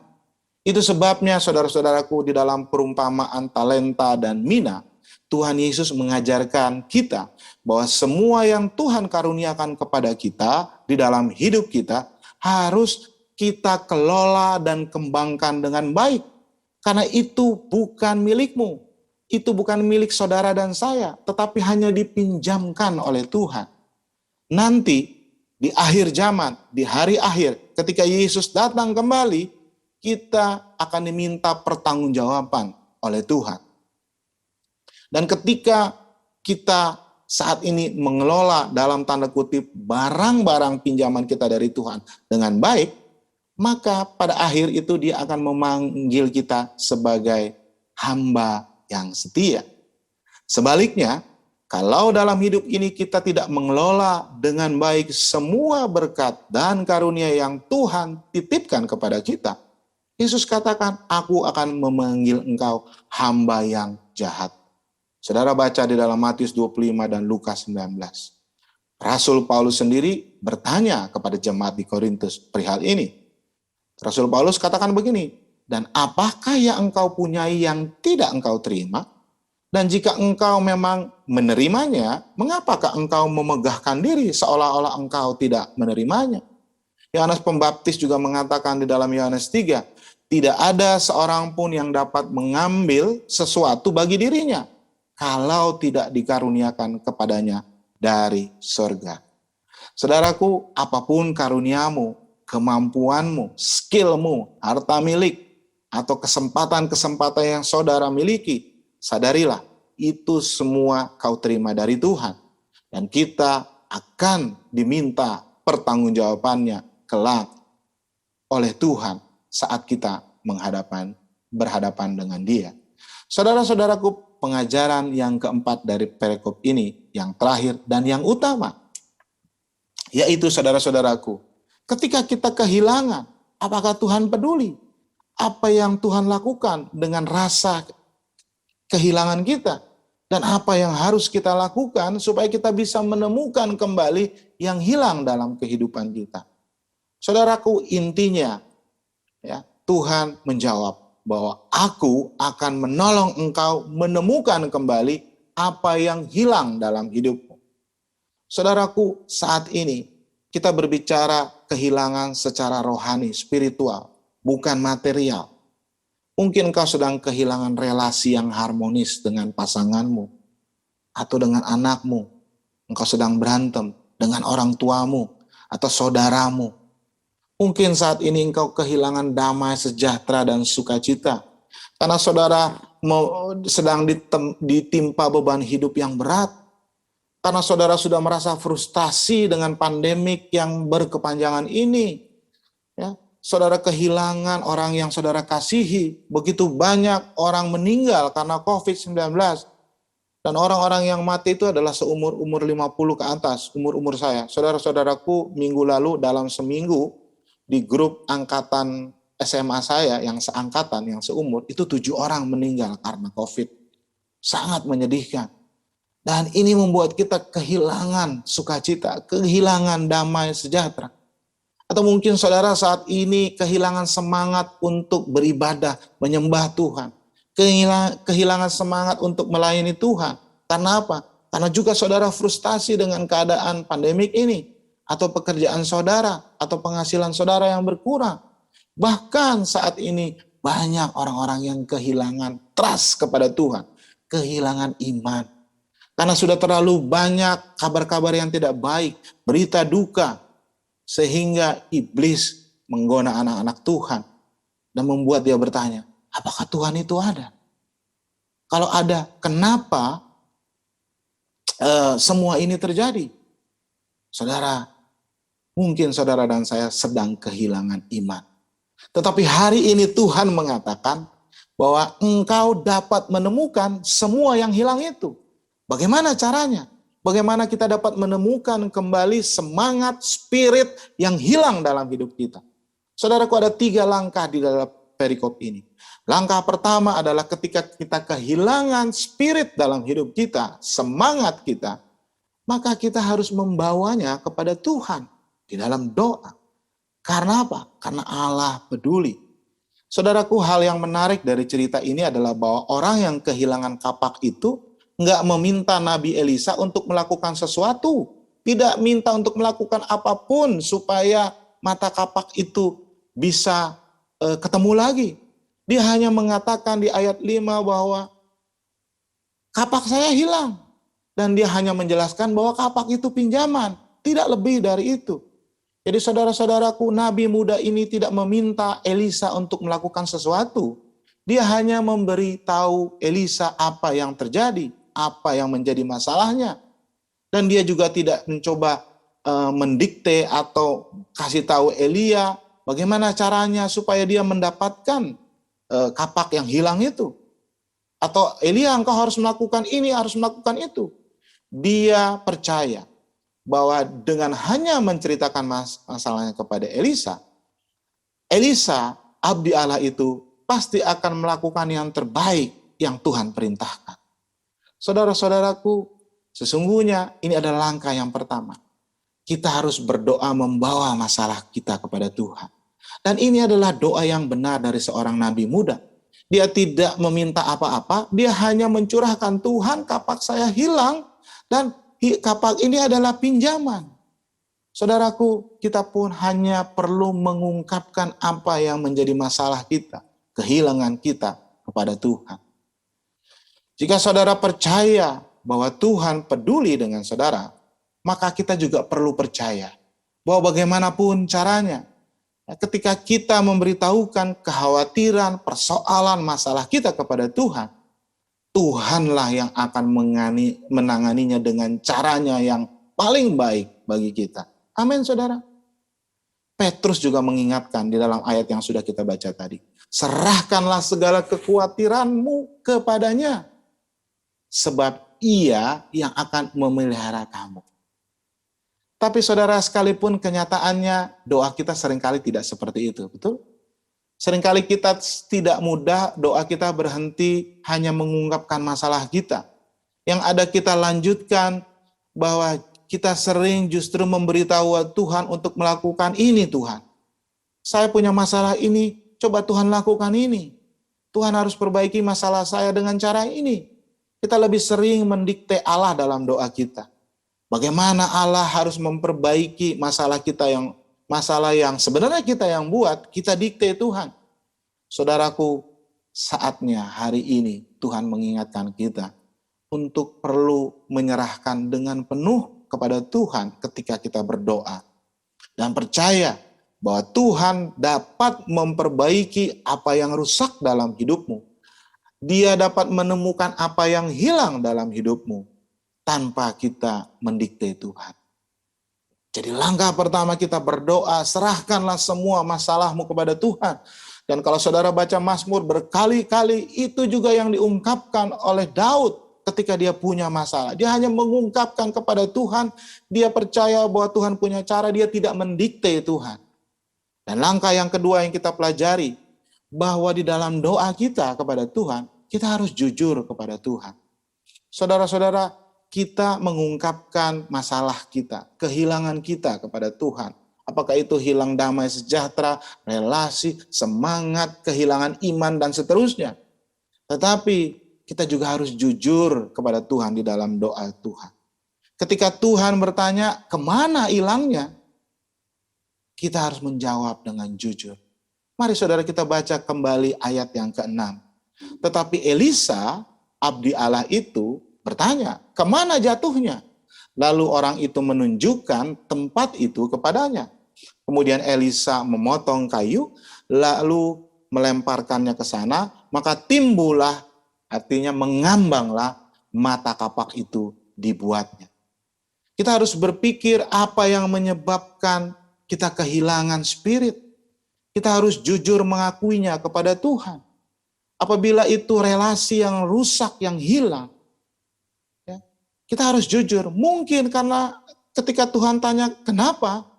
Itu sebabnya saudara-saudaraku, di dalam perumpamaan talenta dan mina, Tuhan Yesus mengajarkan kita bahwa semua yang Tuhan karuniakan kepada kita di dalam hidup kita harus kita kelola dan kembangkan dengan baik. Karena itu bukan milikmu. Itu bukan milik saudara dan saya, tetapi hanya dipinjamkan oleh Tuhan. Nanti di akhir zaman, di hari akhir, ketika Yesus datang kembali, kita akan diminta pertanggungjawaban oleh Tuhan. Dan ketika kita saat ini mengelola dalam tanda kutip barang-barang pinjaman kita dari Tuhan dengan baik, maka pada akhir itu dia akan memanggil kita sebagai hamba yang setia. Sebaliknya, kalau dalam hidup ini kita tidak mengelola dengan baik semua berkat dan karunia yang Tuhan titipkan kepada kita, Yesus katakan, "Aku akan memanggil engkau hamba yang jahat." Saudara baca di dalam Matius 25 dan Lukas 19. Rasul Paulus sendiri bertanya kepada jemaat di Korintus perihal ini. Rasul Paulus katakan begini, "Dan apakah yang engkau punyai yang tidak engkau terima? Dan jika engkau memang menerimanya, mengapakah engkau memegahkan diri seolah-olah engkau tidak menerimanya?" Yohanes Pembaptis juga mengatakan di dalam Yohanes 3, "Tidak ada seorang pun yang dapat mengambil sesuatu bagi dirinya, kalau tidak dikaruniakan kepadanya dari surga." Saudaraku, apapun karuniamu, kemampuanmu, skillmu, harta milik, atau kesempatan-kesempatan yang saudara miliki, sadarilah, itu semua kau terima dari Tuhan. Dan kita akan diminta pertanggungjawabannya kelak oleh Tuhan saat kita berhadapan dengan Dia. Saudara-saudaraku, pengajaran yang keempat dari perikop ini, yang terakhir dan yang utama, yaitu saudara-saudaraku, ketika kita kehilangan, apakah Tuhan peduli? Apa yang Tuhan lakukan dengan rasa kehilangan kita? Dan apa yang harus kita lakukan supaya kita bisa menemukan kembali yang hilang dalam kehidupan kita? Saudaraku, intinya ya, Tuhan menjawab bahwa aku akan menolong engkau menemukan kembali apa yang hilang dalam hidupmu. Saudaraku, saat ini kita berbicara kehilangan secara rohani, spiritual, bukan material. Mungkin kau sedang kehilangan relasi yang harmonis dengan pasanganmu. atau dengan anakmu, engkau sedang berantem dengan orang tuamu atau saudaramu. Mungkin saat ini engkau kehilangan damai, sejahtera, dan sukacita. Karena saudara sedang ditimpa beban hidup yang berat. Karena saudara sudah merasa frustasi dengan pandemik yang berkepanjangan ini. Ya, saudara kehilangan orang yang saudara kasihi. Begitu banyak orang meninggal karena COVID-19. Dan orang-orang yang mati itu adalah seumur-umur 50 ke atas, umur-umur saya. Saudara-saudaraku, minggu lalu dalam seminggu, di grup angkatan SMA saya, yang seangkatan, yang seumur, itu 7 orang meninggal karena COVID. Sangat menyedihkan. Dan ini membuat kita kehilangan sukacita, kehilangan damai sejahtera. Atau mungkin saudara saat ini kehilangan semangat untuk beribadah, menyembah Tuhan. Kehilangan semangat untuk melayani Tuhan. Karena apa? Karena juga saudara frustasi dengan keadaan pandemik ini. Atau pekerjaan saudara, atau penghasilan saudara yang berkurang. Bahkan saat ini banyak orang-orang yang kehilangan trust kepada Tuhan. Kehilangan iman. Karena sudah terlalu banyak kabar-kabar yang tidak baik, berita duka. Sehingga iblis menggoda anak-anak Tuhan. Dan membuat dia bertanya, apakah Tuhan itu ada? Kalau ada, kenapa semua ini terjadi? Saudara, mungkin saudara dan saya sedang kehilangan iman. Tetapi hari ini Tuhan mengatakan bahwa engkau dapat menemukan semua yang hilang itu. Bagaimana caranya? Bagaimana kita dapat menemukan kembali semangat, spirit yang hilang dalam hidup kita? Saudaraku, ada 3 langkah di dalam perikop ini. Langkah pertama adalah ketika kita kehilangan spirit dalam hidup kita, semangat kita, maka kita harus membawanya kepada Tuhan di dalam doa. Karena apa? Karena Allah peduli. Saudaraku, hal yang menarik dari cerita ini adalah bahwa orang yang kehilangan kapak itu nggak meminta Nabi Elisa untuk melakukan sesuatu. Tidak minta untuk melakukan apapun supaya mata kapak itu bisa ketemu lagi. Dia hanya mengatakan di ayat 5 bahwa kapak saya hilang. Dan dia hanya menjelaskan bahwa kapak itu pinjaman. Tidak lebih dari itu. Jadi saudara-saudaraku, Nabi muda ini tidak meminta Elisa untuk melakukan sesuatu. Dia hanya memberitahu Elisa apa yang terjadi, apa yang menjadi masalahnya. Dan dia juga tidak mencoba mendikte atau kasih tahu Elia bagaimana caranya supaya dia mendapatkan kapak yang hilang itu. Atau Elia, engkau harus melakukan ini, harus melakukan itu. Dia percaya bahwa dengan hanya menceritakan masalahnya kepada Elisa, abdi Allah itu pasti akan melakukan yang terbaik yang Tuhan perintahkan. Saudara-saudaraku, sesungguhnya ini adalah langkah yang pertama. Kita harus berdoa membawa masalah kita kepada Tuhan. Dan ini adalah doa yang benar dari seorang nabi muda. Dia tidak meminta apa-apa, dia hanya mencurahkan, Tuhan, kapak saya hilang dan kapak ini adalah pinjaman. Saudaraku, kita pun hanya perlu mengungkapkan apa yang menjadi masalah kita, kehilangan kita kepada Tuhan. Jika saudara percaya bahwa Tuhan peduli dengan saudara, maka kita juga perlu percaya bahwa bagaimanapun caranya, ketika kita memberitahukan kekhawatiran, persoalan, masalah kita kepada Tuhan, Tuhanlah yang akan menanganinya dengan caranya yang paling baik bagi kita. Amin, saudara. Petrus juga mengingatkan di dalam ayat yang sudah kita baca tadi. Serahkanlah segala kekhawatiranmu kepadanya, sebab Ia yang akan memelihara kamu. Tapi saudara, sekalipun kenyataannya doa kita seringkali tidak seperti itu, betul? Seringkali kita tidak mudah doa kita berhenti hanya mengungkapkan masalah kita. Yang ada kita lanjutkan bahwa kita sering justru memberitahu Tuhan untuk melakukan ini, Tuhan. Saya punya masalah ini, coba Tuhan lakukan ini. Tuhan harus perbaiki masalah saya dengan cara ini. Kita lebih sering mendikte Allah dalam doa kita. Bagaimana Allah harus memperbaiki masalah yang sebenarnya kita yang buat, kita dikte Tuhan. Saudaraku, saatnya hari ini Tuhan mengingatkan kita untuk perlu menyerahkan dengan penuh kepada Tuhan ketika kita berdoa. Dan percaya bahwa Tuhan dapat memperbaiki apa yang rusak dalam hidupmu. Dia dapat menemukan apa yang hilang dalam hidupmu tanpa kita mendikte Tuhan. Jadi langkah pertama kita berdoa, serahkanlah semua masalahmu kepada Tuhan. Dan kalau saudara baca Mazmur berkali-kali, itu juga yang diungkapkan oleh Daud ketika dia punya masalah. Dia hanya mengungkapkan kepada Tuhan, dia percaya bahwa Tuhan punya cara, dia tidak mendikte Tuhan. Dan langkah yang kedua yang kita pelajari, bahwa di dalam doa kita kepada Tuhan, kita harus jujur kepada Tuhan. Saudara-saudara, kita mengungkapkan masalah kita, kehilangan kita kepada Tuhan. Apakah itu hilang damai sejahtera, relasi, semangat, kehilangan iman, dan seterusnya. Tetapi kita juga harus jujur kepada Tuhan di dalam doa Tuhan. Ketika Tuhan bertanya, kemana hilangnya? Kita harus menjawab dengan jujur. Mari saudara kita baca kembali ayat yang ke-6. Tetapi Elisa, abdi Allah itu, bertanya, kemana jatuhnya? Lalu orang itu menunjukkan tempat itu kepadanya. Kemudian Elisa memotong kayu, lalu melemparkannya ke sana, maka timbullah, artinya mengambanglah mata kapak itu dibuatnya. Kita harus berpikir apa yang menyebabkan kita kehilangan spirit. Kita harus jujur mengakuinya kepada Tuhan. Apabila itu relasi yang rusak, yang hilang, kita harus jujur. Mungkin karena ketika Tuhan tanya, kenapa?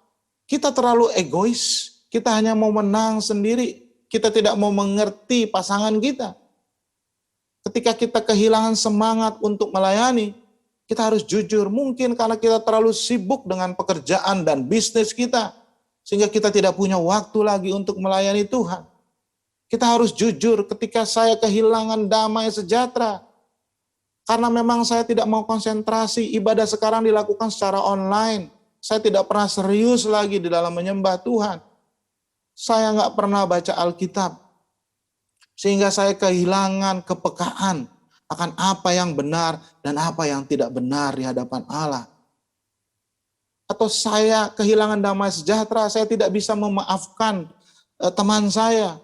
Kita terlalu egois. Kita hanya mau menang sendiri. Kita tidak mau mengerti pasangan kita. Ketika kita kehilangan semangat untuk melayani, kita harus jujur. Mungkin karena kita terlalu sibuk dengan pekerjaan dan bisnis kita. Sehingga kita tidak punya waktu lagi untuk melayani Tuhan. Kita harus jujur ketika saya kehilangan damai sejahtera. Karena memang saya tidak mau konsentrasi, ibadah sekarang dilakukan secara online. Saya tidak pernah serius lagi di dalam menyembah Tuhan. Saya nggak pernah baca Alkitab. Sehingga saya kehilangan kepekaan akan apa yang benar dan apa yang tidak benar di hadapan Allah. Atau saya kehilangan damai sejahtera, saya tidak bisa memaafkan teman saya.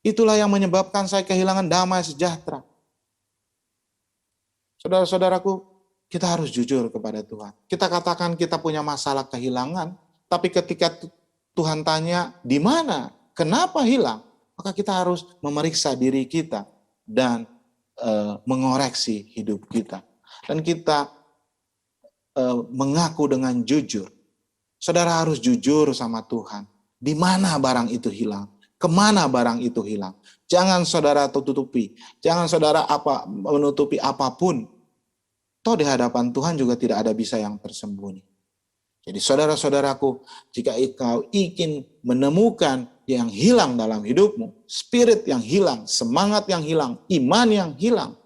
Itulah yang menyebabkan saya kehilangan damai sejahtera. Saudara-saudaraku, kita harus jujur kepada Tuhan. Kita katakan kita punya masalah kehilangan, tapi ketika Tuhan tanya, di mana? Kenapa hilang? Maka kita harus memeriksa diri kita dan mengoreksi hidup kita. Dan kita mengaku dengan jujur. Saudara harus jujur sama Tuhan. Di mana barang itu hilang? Kemana barang itu hilang? Jangan saudara tutupi. Jangan saudara menutupi apapun. Toh di hadapan Tuhan juga tidak ada bisa yang tersembunyi. Jadi saudara-saudaraku, jika engkau ingin menemukan yang hilang dalam hidupmu, spirit yang hilang, semangat yang hilang, iman yang hilang,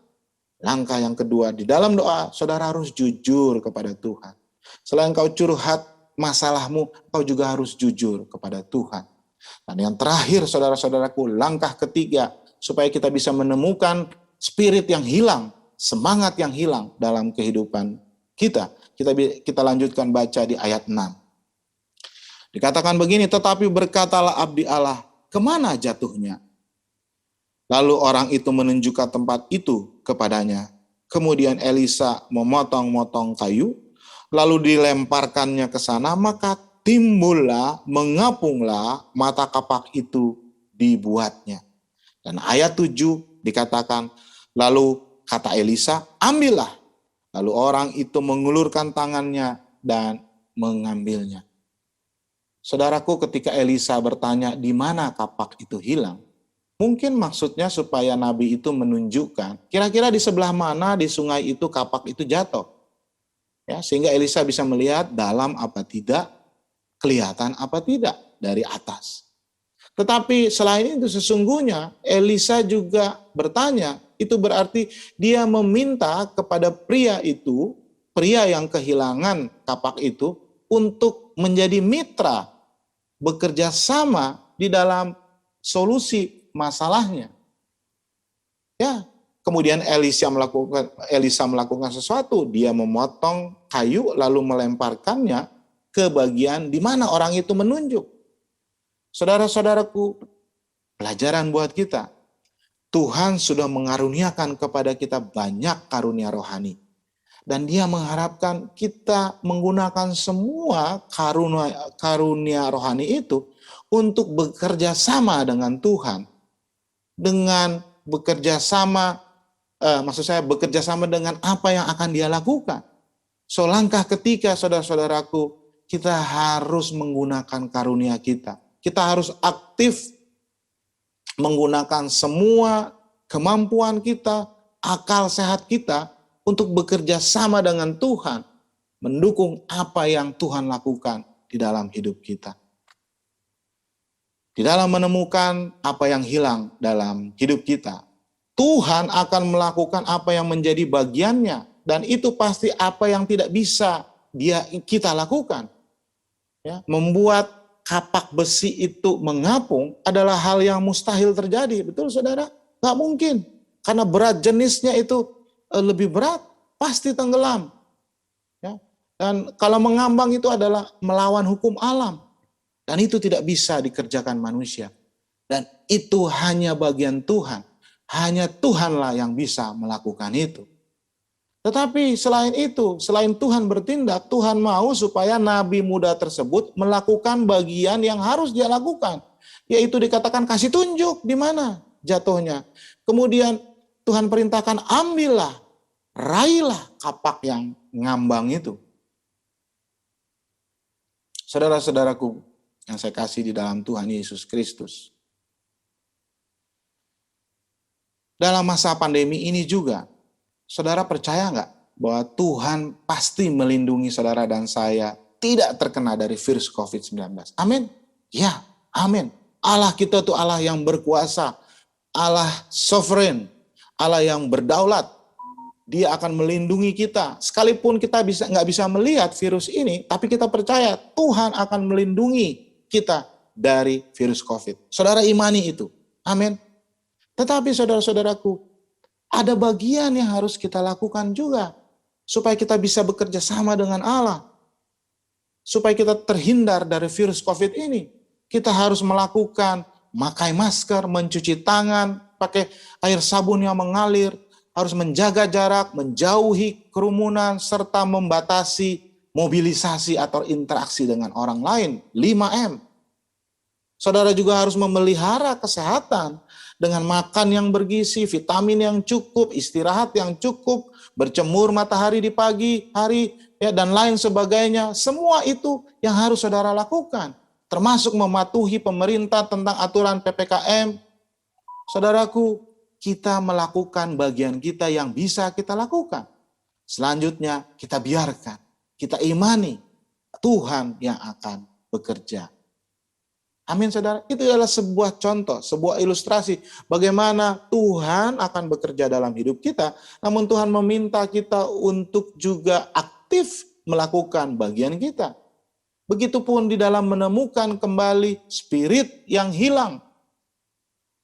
langkah yang kedua di dalam doa, saudara harus jujur kepada Tuhan. Selain engkau curhat masalahmu, engkau juga harus jujur kepada Tuhan. Dan yang terakhir saudara-saudaraku, langkah ketiga supaya kita bisa menemukan spirit yang hilang, semangat yang hilang dalam kehidupan kita. Kita lanjutkan baca di ayat 6. Dikatakan begini, tetapi berkatalah abdi Allah, kemana jatuhnya? Lalu orang itu menunjukkan tempat itu kepadanya. Kemudian Elisa memotong-motong kayu, lalu dilemparkannya ke sana, maka timbullah, mengapunglah mata kapak itu dibuatnya. Dan ayat 7 dikatakan, lalu kata Elisa, ambillah. Lalu orang itu mengulurkan tangannya dan mengambilnya. Saudaraku, ketika Elisa bertanya di mana kapak itu hilang, mungkin maksudnya supaya Nabi itu menunjukkan kira-kira di sebelah mana di sungai itu kapak itu jatuh. Ya, sehingga Elisa bisa melihat dalam apa tidak, kelihatan apa tidak dari atas. Tetapi selain itu sesungguhnya Elisa juga bertanya, itu berarti dia meminta kepada pria itu, pria yang kehilangan kapak itu, untuk menjadi mitra, bekerja sama di dalam solusi masalahnya. Ya, Kemudian Elisa melakukan sesuatu, dia memotong kayu lalu melemparkannya ke bagian di mana orang itu menunjuk. Saudara-saudaraku, pelajaran buat kita. Tuhan sudah mengaruniakan kepada kita banyak karunia rohani. Dan dia mengharapkan kita menggunakan semua karunia rohani itu untuk bekerja sama dengan Tuhan. Dengan bekerja sama, bekerja sama dengan apa yang akan dia lakukan. So, langkah ketiga, saudara-saudaraku, kita harus menggunakan karunia kita. Kita harus aktif menggunakan semua kemampuan kita, akal sehat kita, untuk bekerja sama dengan Tuhan, mendukung apa yang Tuhan lakukan di dalam hidup kita. Di dalam menemukan apa yang hilang dalam hidup kita, Tuhan akan melakukan apa yang menjadi bagiannya, dan itu pasti apa yang tidak bisa kita lakukan. Ya, membuat kapak besi itu mengapung adalah hal yang mustahil terjadi, betul saudara? Nggak mungkin, karena berat jenisnya itu lebih berat, pasti tenggelam. Ya. Dan kalau mengambang itu adalah melawan hukum alam. Dan itu tidak bisa dikerjakan manusia. Dan itu hanya bagian Tuhan. Hanya Tuhanlah yang bisa melakukan itu. Tetapi selain itu, selain Tuhan bertindak, Tuhan mau supaya nabi muda tersebut melakukan bagian yang harus dia lakukan. Yaitu dikatakan kasih tunjuk di mana jatuhnya. Kemudian Tuhan perintahkan ambillah, raihlah kapak yang ngambang itu. Saudara-saudaraku yang saya kasih di dalam Tuhan Yesus Kristus. Dalam masa pandemi ini juga, saudara percaya nggak bahwa Tuhan pasti melindungi saudara dan saya tidak terkena dari virus COVID-19? Amin? Ya, amin. Allah kita itu Allah yang berkuasa, Allah sovereign, Allah yang berdaulat. Dia akan melindungi kita. Sekalipun kita nggak bisa melihat virus ini, tapi kita percaya Tuhan akan melindungi kita dari virus COVID. Saudara imani itu. Amin. Tetapi saudara-saudaraku, ada bagian yang harus kita lakukan juga supaya kita bisa bekerja sama dengan Allah. Supaya kita terhindar dari virus COVID ini. Kita harus melakukan memakai masker, mencuci tangan, pakai air sabun yang mengalir, harus menjaga jarak, menjauhi kerumunan, serta membatasi mobilisasi atau interaksi dengan orang lain. 5M. Saudara juga harus memelihara kesehatan dengan makan yang bergizi, vitamin yang cukup, istirahat yang cukup, berjemur matahari di pagi hari, ya, dan lain sebagainya. Semua itu yang harus saudara lakukan. Termasuk mematuhi pemerintah tentang aturan PPKM. Saudaraku, kita melakukan bagian kita yang bisa kita lakukan. Selanjutnya kita biarkan, kita imani Tuhan yang akan bekerja. Amin saudara, itu adalah sebuah contoh, sebuah ilustrasi bagaimana Tuhan akan bekerja dalam hidup kita. Namun Tuhan meminta kita untuk juga aktif melakukan bagian kita. Begitupun di dalam menemukan kembali spirit yang hilang.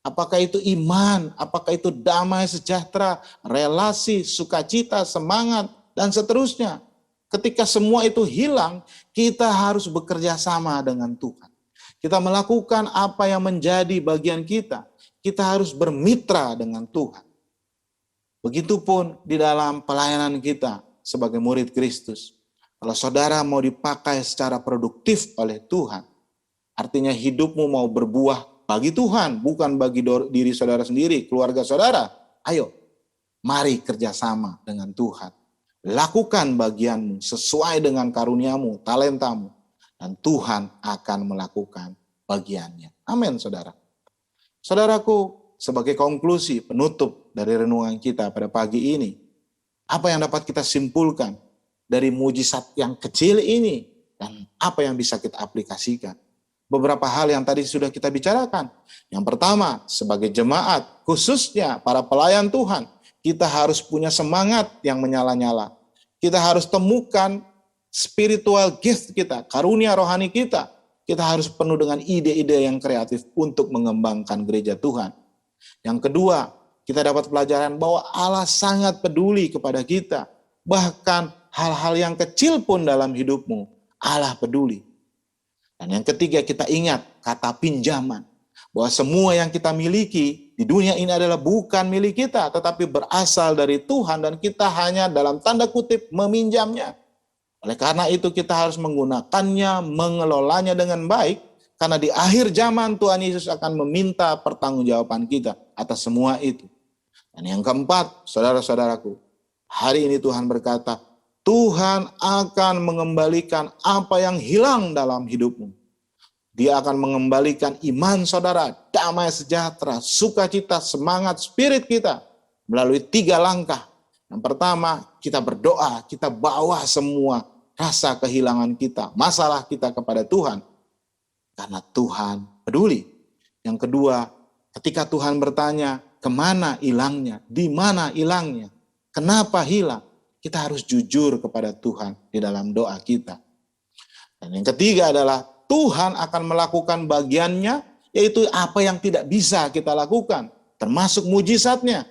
Apakah itu iman, apakah itu damai sejahtera, relasi, sukacita, semangat, dan seterusnya. Ketika semua itu hilang, kita harus bekerja sama dengan Tuhan. Kita melakukan apa yang menjadi bagian kita. Kita harus bermitra dengan Tuhan. Begitupun di dalam pelayanan kita sebagai murid Kristus. Kalau saudara mau dipakai secara produktif oleh Tuhan, artinya hidupmu mau berbuah bagi Tuhan, bukan bagi diri saudara sendiri, keluarga saudara. Ayo, mari kerjasama dengan Tuhan. Lakukan bagianmu sesuai dengan karuniamu, talentamu. Dan Tuhan akan melakukan bagiannya. Amin, saudara. Saudaraku, sebagai konklusi penutup dari renungan kita pada pagi ini, apa yang dapat kita simpulkan dari mujizat yang kecil ini dan apa yang bisa kita aplikasikan? Beberapa hal yang tadi sudah kita bicarakan. Yang pertama, sebagai jemaat, khususnya para pelayan Tuhan, kita harus punya semangat yang menyala-nyala. Kita harus temukan spiritual gift kita, karunia rohani kita. Kita harus penuh dengan ide-ide yang kreatif untuk mengembangkan gereja Tuhan. Yang kedua, kita dapat pelajaran bahwa Allah sangat peduli kepada kita. Bahkan hal-hal yang kecil pun dalam hidupmu, Allah peduli. Dan yang ketiga, kita ingat kata pinjaman. Bahwa semua yang kita miliki di dunia ini adalah bukan milik kita, tetapi berasal dari Tuhan dan kita hanya dalam tanda kutip meminjamnya. Oleh karena itu kita harus menggunakannya, mengelolanya dengan baik, karena di akhir zaman Tuhan Yesus akan meminta pertanggungjawaban kita atas semua itu. Dan yang keempat, saudara-saudaraku, hari ini Tuhan berkata, Tuhan akan mengembalikan apa yang hilang dalam hidupmu. Dia akan mengembalikan iman saudara, damai sejahtera, sukacita, semangat, spirit kita melalui 3 langkah. Yang pertama, kita berdoa, kita bawa semua rasa kehilangan kita, masalah kita kepada Tuhan. Karena Tuhan peduli. Yang kedua, ketika Tuhan bertanya, kemana hilangnya? Di mana hilangnya? Kenapa hilang? Kita harus jujur kepada Tuhan di dalam doa kita. Dan yang ketiga adalah Tuhan akan melakukan bagiannya, yaitu apa yang tidak bisa kita lakukan, termasuk mujizatnya.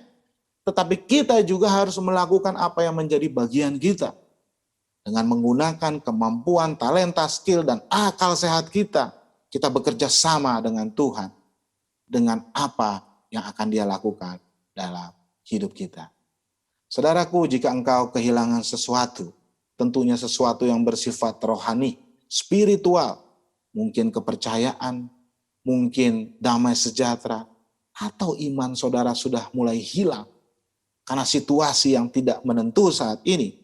Tetapi kita juga harus melakukan apa yang menjadi bagian kita. Dengan menggunakan kemampuan, talenta, skill, dan akal sehat kita, kita bekerja sama dengan Tuhan, dengan apa yang akan Dia lakukan dalam hidup kita. Saudaraku, jika engkau kehilangan sesuatu, tentunya sesuatu yang bersifat rohani, spiritual, mungkin kepercayaan, mungkin damai sejahtera, atau iman saudara sudah mulai hilang karena situasi yang tidak menentu saat ini,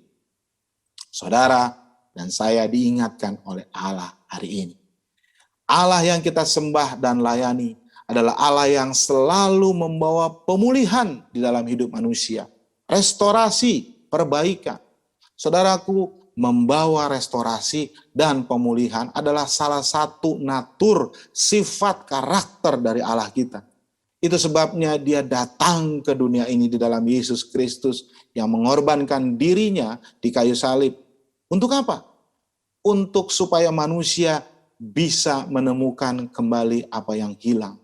saudara dan saya diingatkan oleh Allah hari ini. Allah yang kita sembah dan layani adalah Allah yang selalu membawa pemulihan di dalam hidup manusia. Restorasi, perbaikan. Saudaraku, membawa restorasi dan pemulihan adalah salah satu natur, sifat, karakter dari Allah kita. Itu sebabnya Dia datang ke dunia ini di dalam Yesus Kristus yang mengorbankan dirinya di kayu salib. Untuk apa? Untuk supaya manusia bisa menemukan kembali apa yang hilang.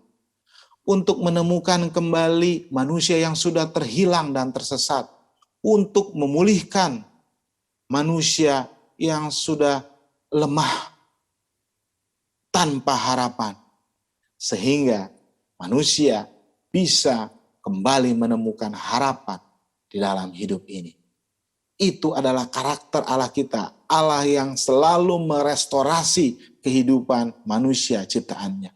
Untuk menemukan kembali manusia yang sudah terhilang dan tersesat. Untuk memulihkan manusia yang sudah lemah tanpa harapan. Sehingga manusia bisa kembali menemukan harapan di dalam hidup ini. Itu adalah karakter Allah kita. Allah yang selalu merestorasi kehidupan manusia ciptaannya.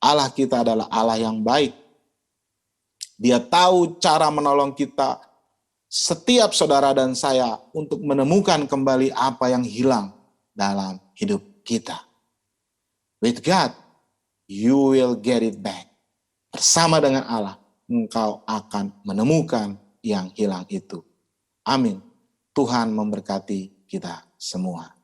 Allah kita adalah Allah yang baik. Dia tahu cara menolong kita, setiap saudara dan saya, untuk menemukan kembali apa yang hilang dalam hidup kita. With God, you will get it back. Bersama dengan Allah, engkau akan menemukan yang hilang itu. Amin. Tuhan memberkati kita semua.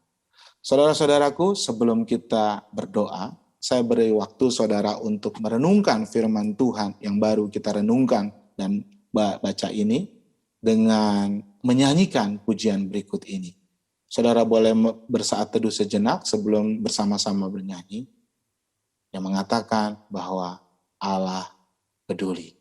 Saudara-saudaraku, sebelum kita berdoa, saya beri waktu saudara untuk merenungkan firman Tuhan yang baru kita renungkan dan baca ini dengan menyanyikan pujian berikut ini. Saudara boleh bersaat teduh sejenak sebelum bersama-sama bernyanyi yang mengatakan bahwa Allah peduli.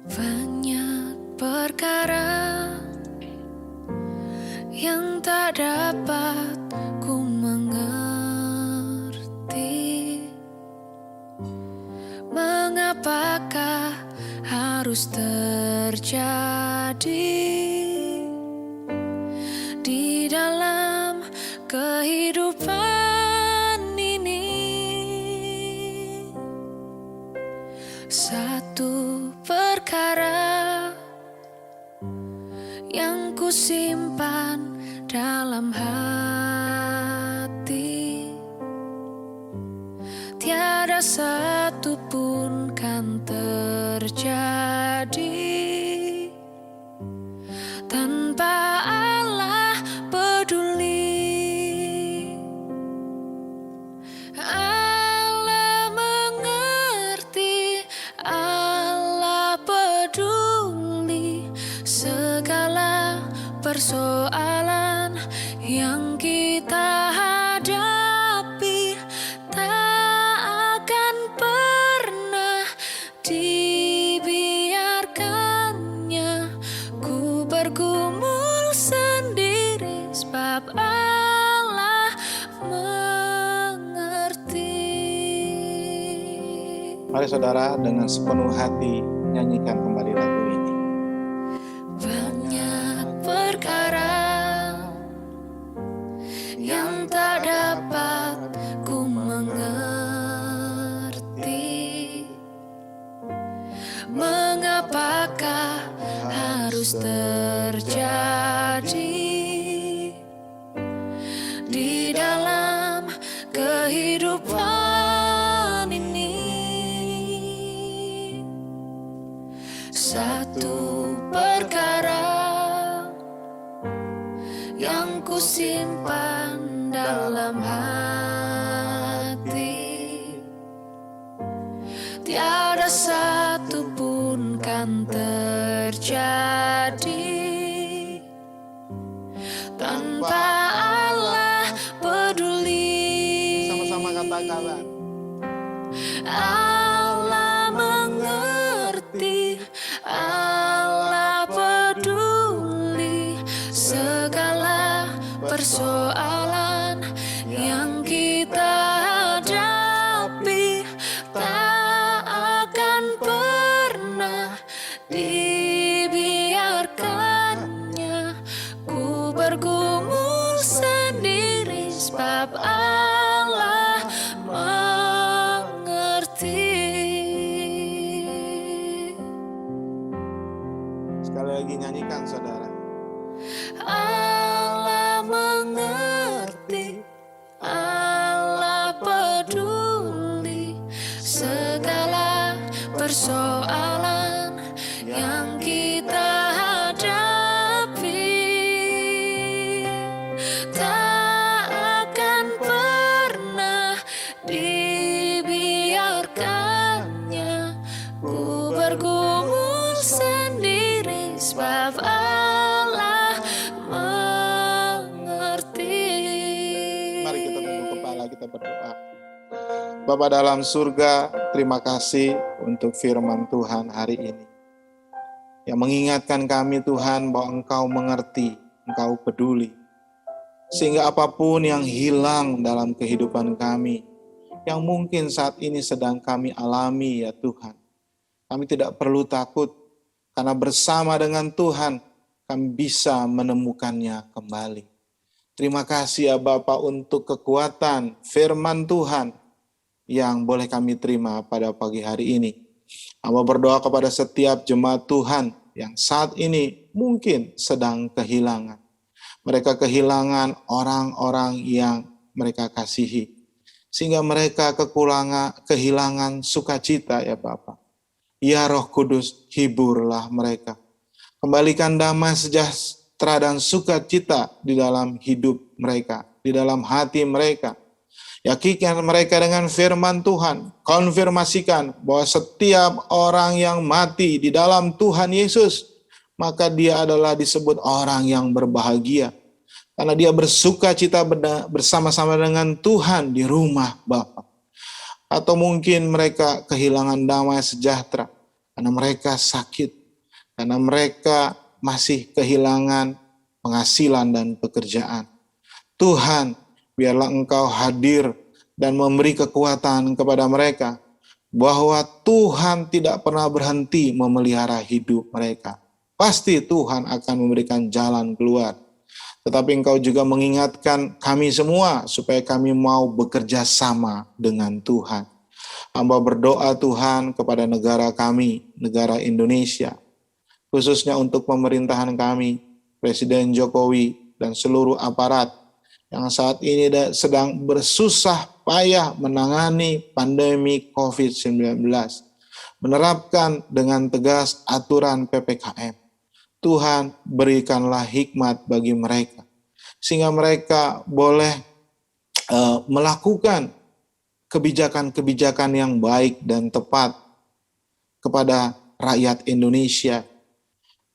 Banyak perkara yang tak dapat ku mengerti. Mengapakah harus terjadi di dalam kehidupan ini? Satu perkara yang ku simpan dalam hati, tiada satu pun kan terjadi tanpa Allah peduli. Allah mengerti, Allah peduli, persoalan yang kita hadapi tak akan pernah dibiarkannya. Ku bergumul sendiri sebab Allah mengerti. Mari saudara dengan sepenuh hati nyanyikan kembali lagu ini. Banyak perkara yang tak dapat ku mengerti. Mengapakah harus terjadi di dalam kehidupan ini? Satu perkara yang ku simpan dalam hati, tiada satu pun kan terjadi tanpa Allah peduli. Sama-sama katakan. Allah mengerti, Allah peduli segala persoalan yang kita hadapi tak akan pernah dibiarkannya. Ku bergumul sendiri sebab Allah mengerti. Sekali lagi nyanyikan saudara. Allah mengerti, Allah peduli segala persoalan yang kita hadapi tak akan pernah dibiarkannya. Ku bergumul sendiri sebab Allah mengerti. Mari kita tunduk kepala, kita berdoa. Bapa dalam surga, terima kasih untuk firman Tuhan hari ini. Yang mengingatkan kami Tuhan bahwa Engkau mengerti, Engkau peduli. Sehingga apapun yang hilang dalam kehidupan kami, yang mungkin saat ini sedang kami alami ya Tuhan, kami tidak perlu takut, karena bersama dengan Tuhan kami bisa menemukannya kembali. Terima kasih ya Bapa untuk kekuatan firman Tuhan yang boleh kami terima pada pagi hari ini. Hamba berdoa kepada setiap jemaat Tuhan yang saat ini mungkin sedang kehilangan. Mereka kehilangan orang-orang yang mereka kasihi. Sehingga mereka kehilangan sukacita ya Bapa. Ya Roh Kudus, hiburlah mereka. Kembalikan damai sejahtera dan sukacita di dalam hidup mereka, di dalam hati mereka. Yakinkan mereka dengan firman Tuhan. Konfirmasikan bahwa setiap orang yang mati di dalam Tuhan Yesus, maka dia adalah disebut orang yang berbahagia. Karena dia bersuka cita bersama-sama dengan Tuhan di rumah Bapa. Atau mungkin mereka kehilangan damai sejahtera karena mereka sakit, karena mereka masih kehilangan penghasilan dan pekerjaan. Tuhan, biarlah Engkau hadir dan memberi kekuatan kepada mereka bahwa Tuhan tidak pernah berhenti memelihara hidup mereka. Pasti Tuhan akan memberikan jalan keluar. Tetapi Engkau juga mengingatkan kami semua supaya kami mau bekerja sama dengan Tuhan. Hamba berdoa Tuhan kepada negara kami, negara Indonesia, khususnya untuk pemerintahan kami, Presiden Jokowi dan seluruh aparat yang saat ini sedang bersusah payah menangani pandemi COVID-19, menerapkan dengan tegas aturan PPKM. Tuhan, berikanlah hikmat bagi mereka, sehingga mereka boleh melakukan kebijakan-kebijakan yang baik dan tepat kepada rakyat Indonesia,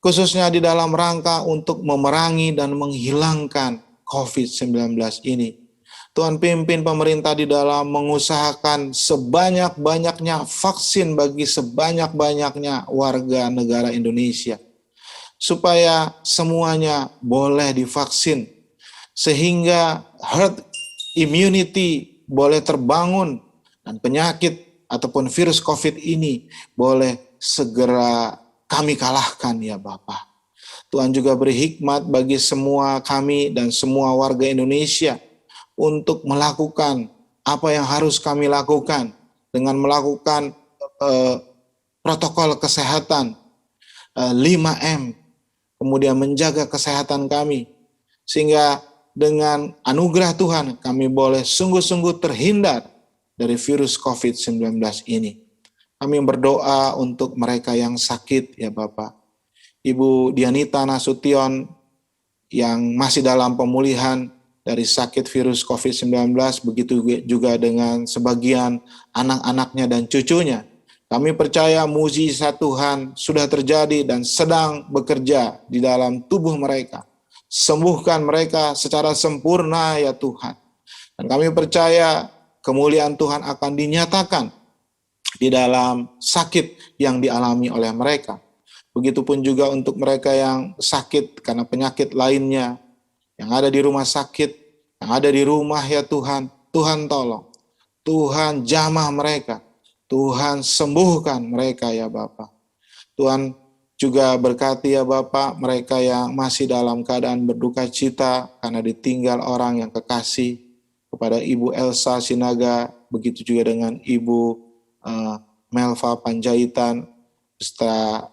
khususnya di dalam rangka untuk memerangi dan menghilangkan COVID-19 ini. Tuhan pimpin pemerintah di dalam mengusahakan sebanyak-banyaknya vaksin bagi sebanyak-banyaknya warga negara Indonesia, supaya semuanya boleh divaksin, sehingga herd immunity boleh terbangun dan penyakit ataupun virus COVID ini boleh segera kami kalahkan ya Bapa. Tuhan juga beri hikmat bagi semua kami dan semua warga Indonesia untuk melakukan apa yang harus kami lakukan dengan melakukan protokol kesehatan 5M, kemudian menjaga kesehatan kami, sehingga dengan anugerah Tuhan kami boleh sungguh-sungguh terhindar dari virus COVID-19 ini. Kami berdoa untuk mereka yang sakit ya Bapak. Ibu Dianita Nasution yang masih dalam pemulihan dari sakit virus COVID-19, begitu juga dengan sebagian anak-anaknya dan cucunya. Kami percaya mukjizat Tuhan sudah terjadi dan sedang bekerja di dalam tubuh mereka. Sembuhkan mereka secara sempurna ya Tuhan. Dan kami percaya kemuliaan Tuhan akan dinyatakan di dalam sakit yang dialami oleh mereka. Begitupun juga untuk mereka yang sakit karena penyakit lainnya, yang ada di rumah sakit, yang ada di rumah ya Tuhan. Tuhan tolong, Tuhan jamah mereka, Tuhan sembuhkan mereka ya Bapa. Tuhan juga berkati ya Bapa mereka yang masih dalam keadaan berduka cita karena ditinggal orang yang kekasih, kepada Ibu Elsa Sinaga, begitu juga dengan Ibu Melva Panjaitan, beserta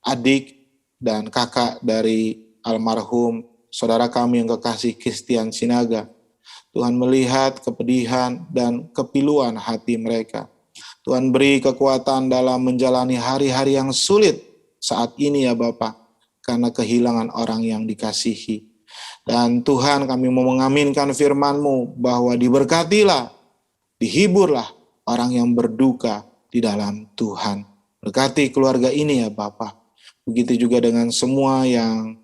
adik dan kakak dari almarhum saudara kami yang kekasih Christian Sinaga. Tuhan melihat kepedihan dan kepiluan hati mereka. Tuhan beri kekuatan dalam menjalani hari-hari yang sulit saat ini ya Bapak, karena kehilangan orang yang dikasihi. Dan Tuhan, kami mau mengaminkan firman-Mu bahwa diberkatilah, dihiburlah orang yang berduka di dalam Tuhan. Berkati keluarga ini ya Bapak. Begitu juga dengan semua yang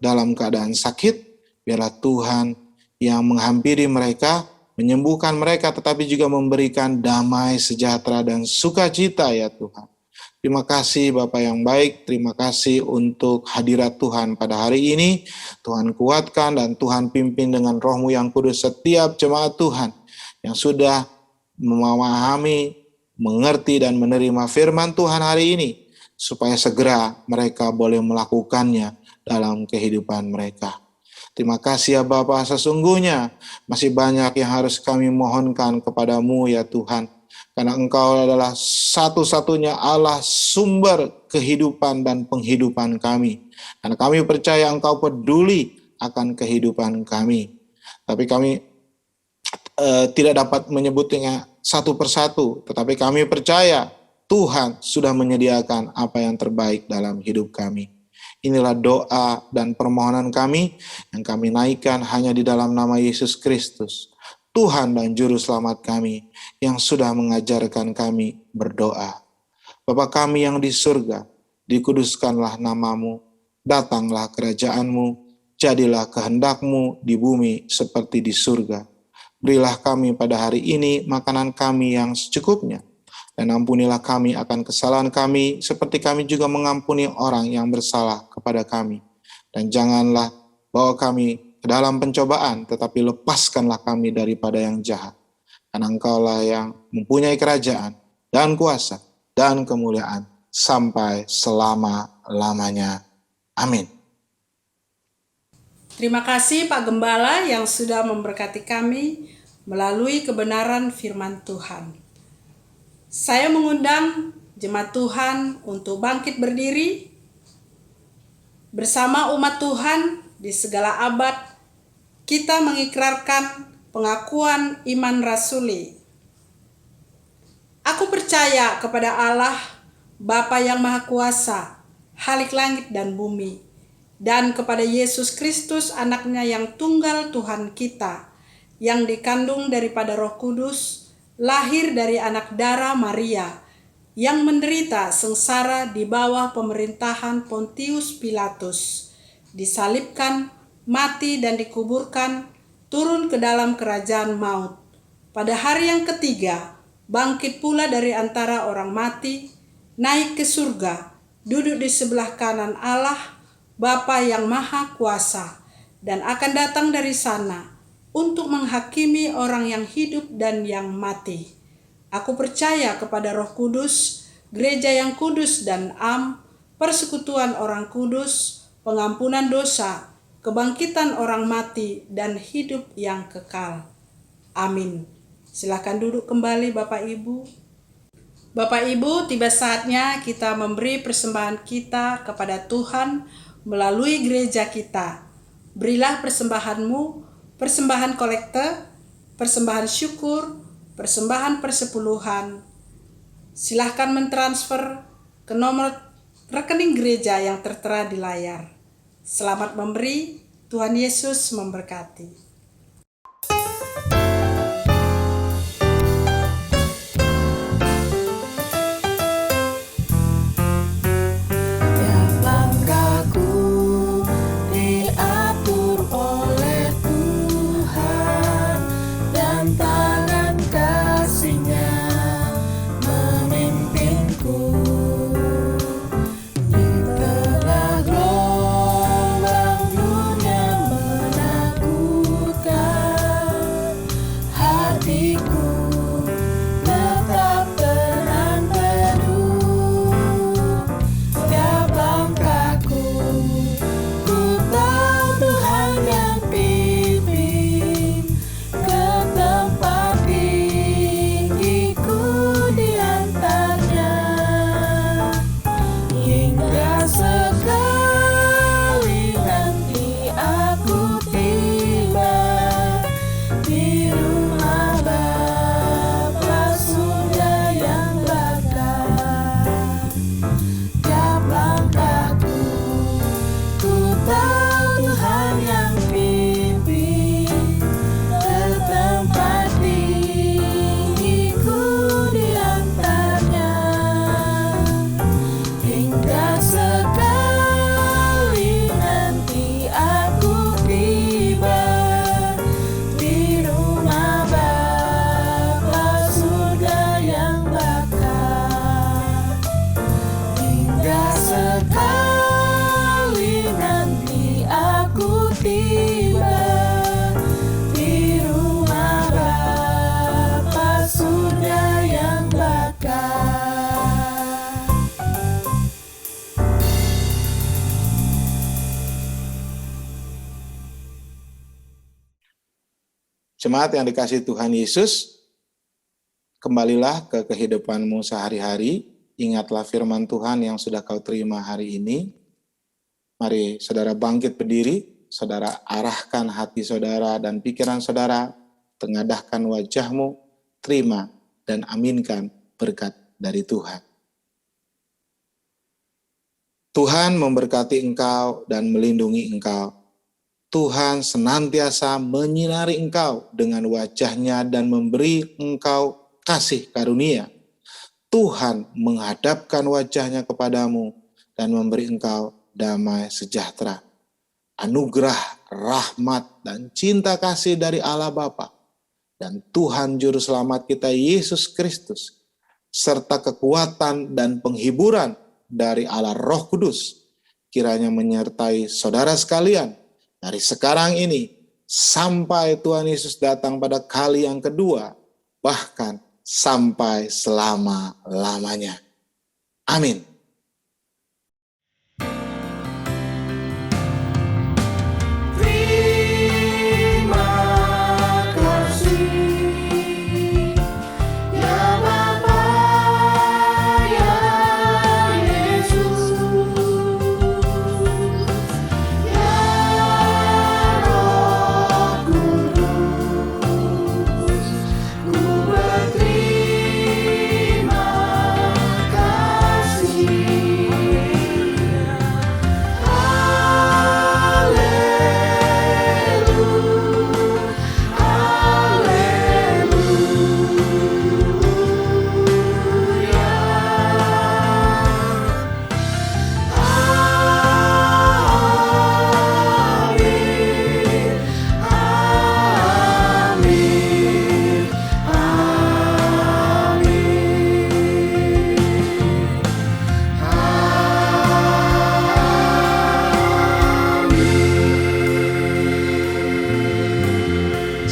dalam keadaan sakit, biarlah Tuhan yang menghampiri mereka, menyembuhkan mereka, tetapi juga memberikan damai, sejahtera, dan sukacita ya Tuhan. Terima kasih Bapak yang baik, terima kasih untuk hadirat Tuhan pada hari ini. Tuhan kuatkan dan Tuhan pimpin dengan Roh-Mu yang kudus setiap jemaat Tuhan yang sudah memahami, mengerti, dan menerima firman Tuhan hari ini, supaya segera mereka boleh melakukannya dalam kehidupan mereka. Terima kasih ya Bapa, sesungguhnya masih banyak yang harus kami mohonkan kepadamu ya Tuhan, karena Engkau adalah satu-satunya Allah sumber kehidupan dan penghidupan kami. Karena kami percaya Engkau peduli akan kehidupan kami. Tapi kami tidak dapat menyebutnya satu persatu, tetapi kami percaya Tuhan sudah menyediakan apa yang terbaik dalam hidup kami. Inilah doa dan permohonan kami yang kami naikkan hanya di dalam nama Yesus Kristus, Tuhan dan Juru Selamat kami, yang sudah mengajarkan kami berdoa. Bapa kami yang di surga, dikuduskanlah nama-Mu, datanglah kerajaan-Mu, jadilah kehendak-Mu di bumi seperti di surga. Berilah kami pada hari ini makanan kami yang secukupnya, dan ampunilah kami akan kesalahan kami, seperti kami juga mengampuni orang yang bersalah kepada kami. Dan janganlah bawa kami ke dalam pencobaan, tetapi lepaskanlah kami daripada yang jahat. Karena Engkaulah yang mempunyai kerajaan, dan kuasa, dan kemuliaan, sampai selama-lamanya. Amin. Terima kasih Pak Gembala yang sudah memberkati kami melalui kebenaran firman Tuhan. Saya mengundang jemaat Tuhan untuk bangkit berdiri bersama umat Tuhan di segala abad. Kita mengikrarkan pengakuan iman rasuli. Aku percaya kepada Allah, Bapa yang Maha Kuasa, Khalik langit dan bumi, dan kepada Yesus Kristus anaknya yang tunggal Tuhan kita, yang dikandung daripada Roh Kudus, lahir dari anak darah Maria, yang menderita sengsara di bawah pemerintahan Pontius Pilatus, disalibkan, mati dan dikuburkan, turun ke dalam kerajaan maut. Pada hari yang ketiga, bangkit pula dari antara orang mati, naik ke surga, duduk di sebelah kanan Allah, Bapa yang Maha Kuasa, dan akan datang dari sana untuk menghakimi orang yang hidup dan yang mati. Aku percaya kepada Roh Kudus, gereja yang kudus dan persekutuan orang kudus, pengampunan dosa, kebangkitan orang mati, dan hidup yang kekal. Amin. Silakan duduk kembali Bapak Ibu. Bapak Ibu, tiba saatnya kita memberi persembahan kita kepada Tuhan melalui gereja kita. Berilah persembahanmu, persembahan kolekte, persembahan syukur, persembahan persepuluhan. Silahkan mentransfer ke nomor rekening gereja yang tertera di layar. Selamat memberi, Tuhan Yesus memberkati. Jemaat yang dikasihi Tuhan Yesus, kembalilah ke kehidupanmu sehari-hari. Ingatlah firman Tuhan yang sudah kau terima hari ini. Mari saudara bangkit berdiri, saudara arahkan hati saudara dan pikiran saudara, tengadahkan wajahmu, terima dan aminkan berkat dari Tuhan. Tuhan memberkati engkau dan melindungi engkau. Tuhan senantiasa menyinari engkau dengan wajah-Nya dan memberi engkau kasih karunia. Tuhan menghadapkan wajah-Nya kepadamu dan memberi engkau damai sejahtera. Anugerah, rahmat, dan cinta kasih dari Allah Bapa dan Tuhan Juru Selamat kita Yesus Kristus, serta kekuatan dan penghiburan dari Allah Roh Kudus, kiranya menyertai saudara sekalian, dari sekarang ini sampai Tuhan Yesus datang pada kali yang kedua, bahkan sampai selama-lamanya. Amin.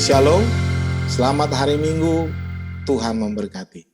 Shalom, selamat hari Minggu, Tuhan memberkati.